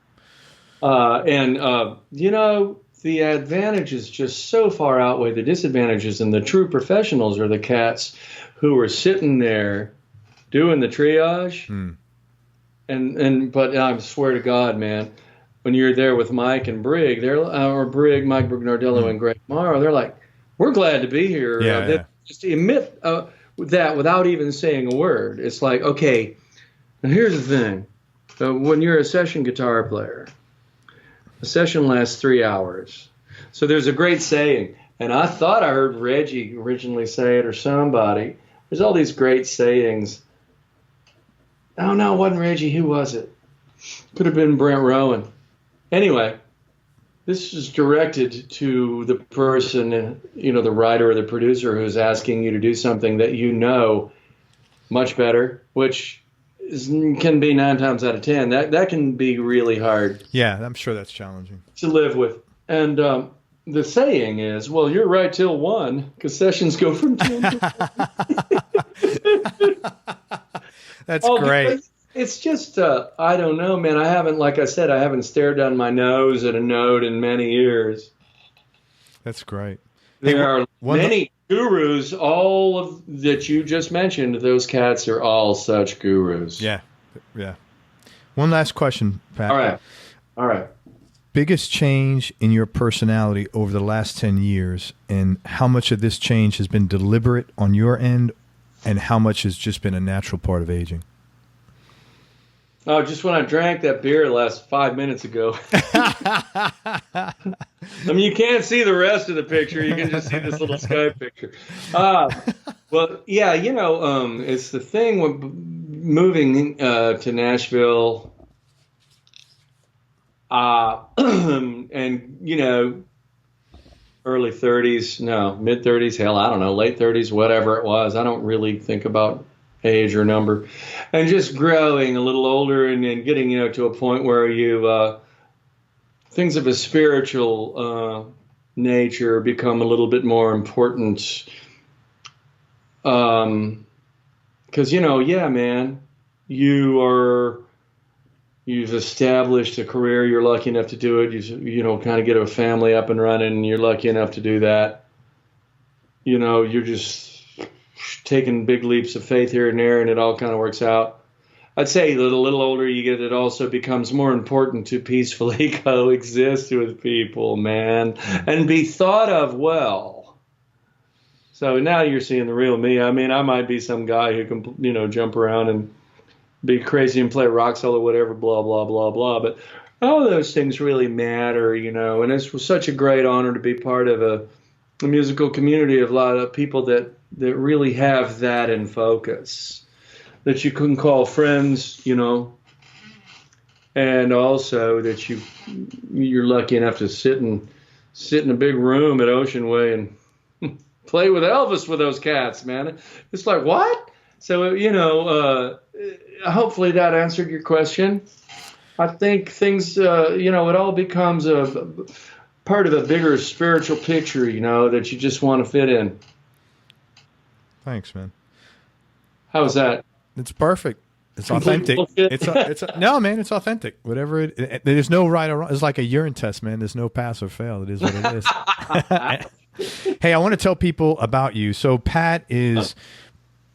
Yeah. You know, the advantages just so far outweigh the disadvantages. And the true professionals are the cats who are sitting there doing the triage. But I swear to God, man, when you're there with Mike and Brig, Mike Brignardello and Greg Morrow, they're like, we're glad to be here. They just emit that without even saying a word. It's like, okay, now here's the thing. When you're a session guitar player, a session lasts 3 hours. So there's a great saying, and I thought I heard Reggie originally say it or somebody. There's all these great sayings. Oh, no, it wasn't Reggie. Who was it? Could have been Brent Rowan. Anyway, this is directed to the person, you know, the writer or the producer who's asking you to do something that you know much better, which can be 9 times out of 10. That can be really hard. Yeah, I'm sure that's challenging to live with. And the saying is, well, you're right till 1 because sessions go from 10 to 1. That's great. It's just, I don't know, man. Like I said, I haven't stared down my nose at a note in many years. That's great. There are many gurus, that you just mentioned. Those cats are all such gurus. Yeah. Yeah. One last question, Pat. All right. Biggest change in your personality over the last 10 years, and how much of this change has been deliberate on your end, and how much has just been a natural part of aging? Oh, just when I drank that beer last 5 minutes ago. I mean, you can't see the rest of the picture. You can just see this little Skype picture. Well, yeah, you know, it's the thing when moving to Nashville, and early 30s, no, mid 30s, hell, I don't know, late 30s, whatever it was. I don't really think about age or number, and just growing a little older and getting to a point where you things of a spiritual nature become a little bit more important. Because yeah, man, you've established a career. You're lucky enough to do it. You kind of get a family up and running. And you're lucky enough to do that. You're just taking big leaps of faith here and there, and it all kind of works out. I'd say that a little older you get, it also becomes more important to peacefully coexist with people, man, and be thought of well. So now you're seeing the real me. I mean, I might be some guy who can, jump around and be crazy and play rock solo, whatever, blah, blah, blah, blah. But all those things really matter, and it's such a great honor to be part of a musical community of a lot of people that really have that in focus, that you can call friends, and also that you're lucky enough to sit in a big room at Ocean Way and play with Elvis with those cats, man. It's like, what? So, hopefully that answered your question. I think things, it all becomes a part of a bigger spiritual picture, that you just want to fit in. Thanks, man. How's that? It's perfect. It's authentic. No, man, it's authentic. Whatever there's no right or wrong. It's like a urine test, man. There's no pass or fail. It is what it is. Hey, I want to tell people about you. So Pat is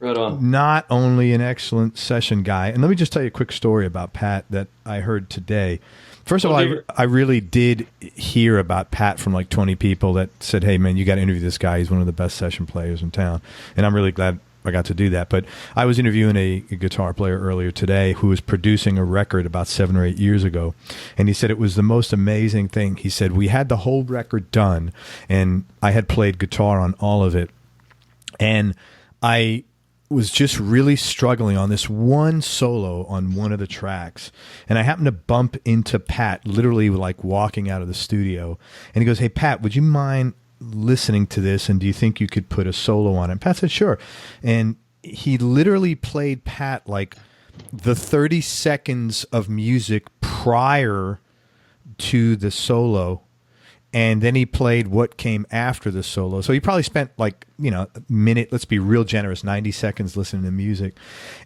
right on. Not only an excellent session guy, and let me just tell you a quick story about Pat that I heard today. First of all, I really did hear about Pat from like 20 people that said, hey, man, you got to interview this guy. He's one of the best session players in town. And I'm really glad I got to do that. But I was interviewing a guitar player earlier today who was producing a record about 7 or 8 years ago. And he said it was the most amazing thing. He said, we had the whole record done, and I had played guitar on all of it. And I was just really struggling on this one solo on one of the tracks. And I happened to bump into Pat, literally like walking out of the studio. And he goes, hey, Pat, would you mind listening to this, and do you think you could put a solo on it? And Pat said, sure. And he literally played Pat like the 30 seconds of music prior to the solo, and then he played what came after the solo. So he probably spent like, a minute, let's be real generous, 90 seconds listening to music.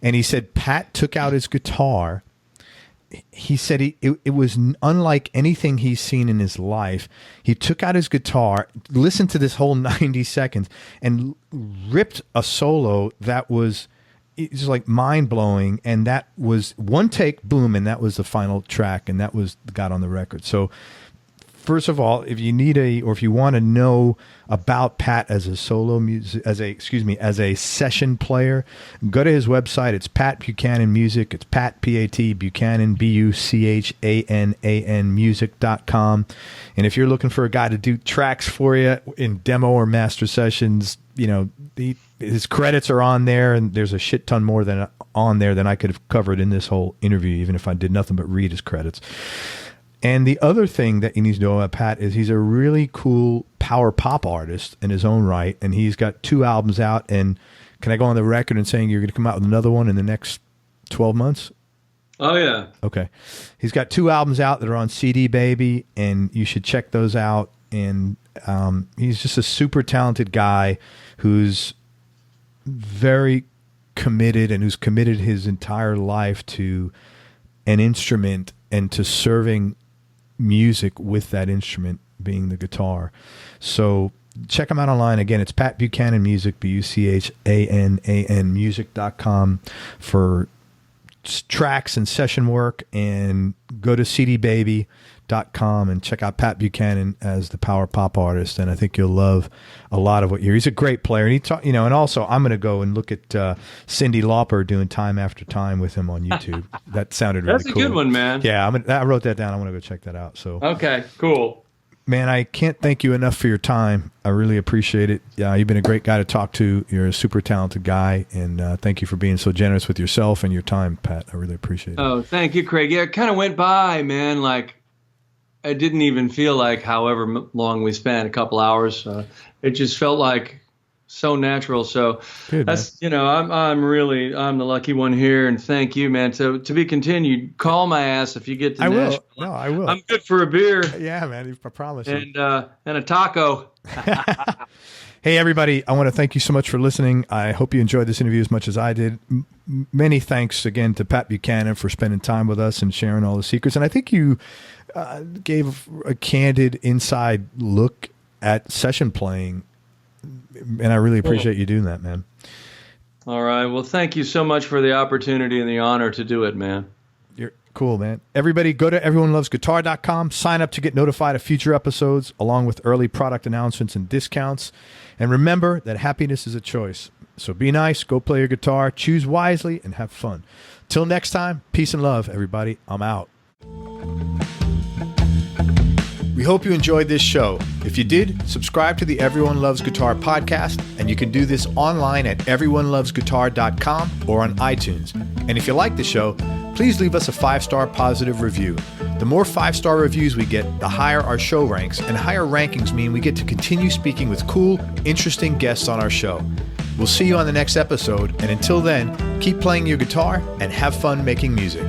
And he said Pat took out his guitar. He said it was unlike anything he's seen in his life. He took out his guitar, listened to this whole 90 seconds, and ripped a solo that was just like mind-blowing. And that was one take, boom, and that was the final track, and that got on the record. So first of all, if you need if you want to know about Pat as a solo music, as a session player, go to his website. It's Pat Buchanan Music. It's Pat, P-A-T, Buchanan, B-U-C-H-A-N-A-N music.com. And if you're looking for a guy to do tracks for you in demo or master sessions, his credits are on there, and there's a shit ton more than on there than I could have covered in this whole interview, even if I did nothing but read his credits. And the other thing that you need to know about Pat is he's a really cool power pop artist in his own right, and he's got 2 albums out. And can I go on the record and saying you're going to come out with another one in the next 12 months? Oh, yeah. Okay. He's got 2 albums out that are on CD Baby, and you should check those out. And he's just a super talented guy who's very committed, and who's committed his entire life to an instrument and to serving music with that instrument being the guitar. So check him out online. Again, it's Pat Buchanan Music, B-U-C-H-A-N-A-N music.com for tracks and session work, and go to cdbaby.com and check out Pat Buchanan as the power pop artist. And I think you'll love a lot of what he's a great player. And and also I'm going to go and look at Cyndi Lauper doing Time After Time with him on YouTube. That sounded really cool. That's a good one, man. Yeah, I wrote that down. I want to go check that out. So okay, cool. Man, I can't thank you enough for your time. I really appreciate it. You've been a great guy to talk to. You're a super talented guy, and thank you for being so generous with yourself and your time, Pat. I really appreciate it. Oh, thank you, Craig. Yeah, it kind of went by, man. Like, it didn't even feel like however long we spent, a couple hours. It just felt like so natural. So Good, that's, I'm the lucky one here, and thank you, man. So to be continued, call my ass if you get to Nashville. No, I will. I'm good for a beer. Yeah, man, I promise you. And a taco. Hey, everybody, I want to thank you so much for listening. I hope you enjoyed this interview as much as I did. Many thanks again to Pat Buchanan for spending time with us and sharing all the secrets. And I think you gave a candid inside look at session playing, and I really appreciate you doing that, man. All right. Well, thank you so much for the opportunity and the honor to do it, man. You're cool, man. Everybody go to everyonelovesguitar.com, sign up to get notified of future episodes along with early product announcements and discounts. And remember that happiness is a choice. So be nice, go play your guitar, choose wisely, and have fun. Till next time, peace and love, everybody. I'm out. We hope you enjoyed this show. If you did, subscribe to the Everyone Loves Guitar podcast, and you can do this online at everyonelovesguitar.com or on iTunes. And if you like the show, please leave us a 5-star positive review. The more 5-star reviews we get, the higher our show ranks, and higher rankings mean we get to continue speaking with cool, interesting guests on our show. We'll see you on the next episode, and until then, keep playing your guitar and have fun making music.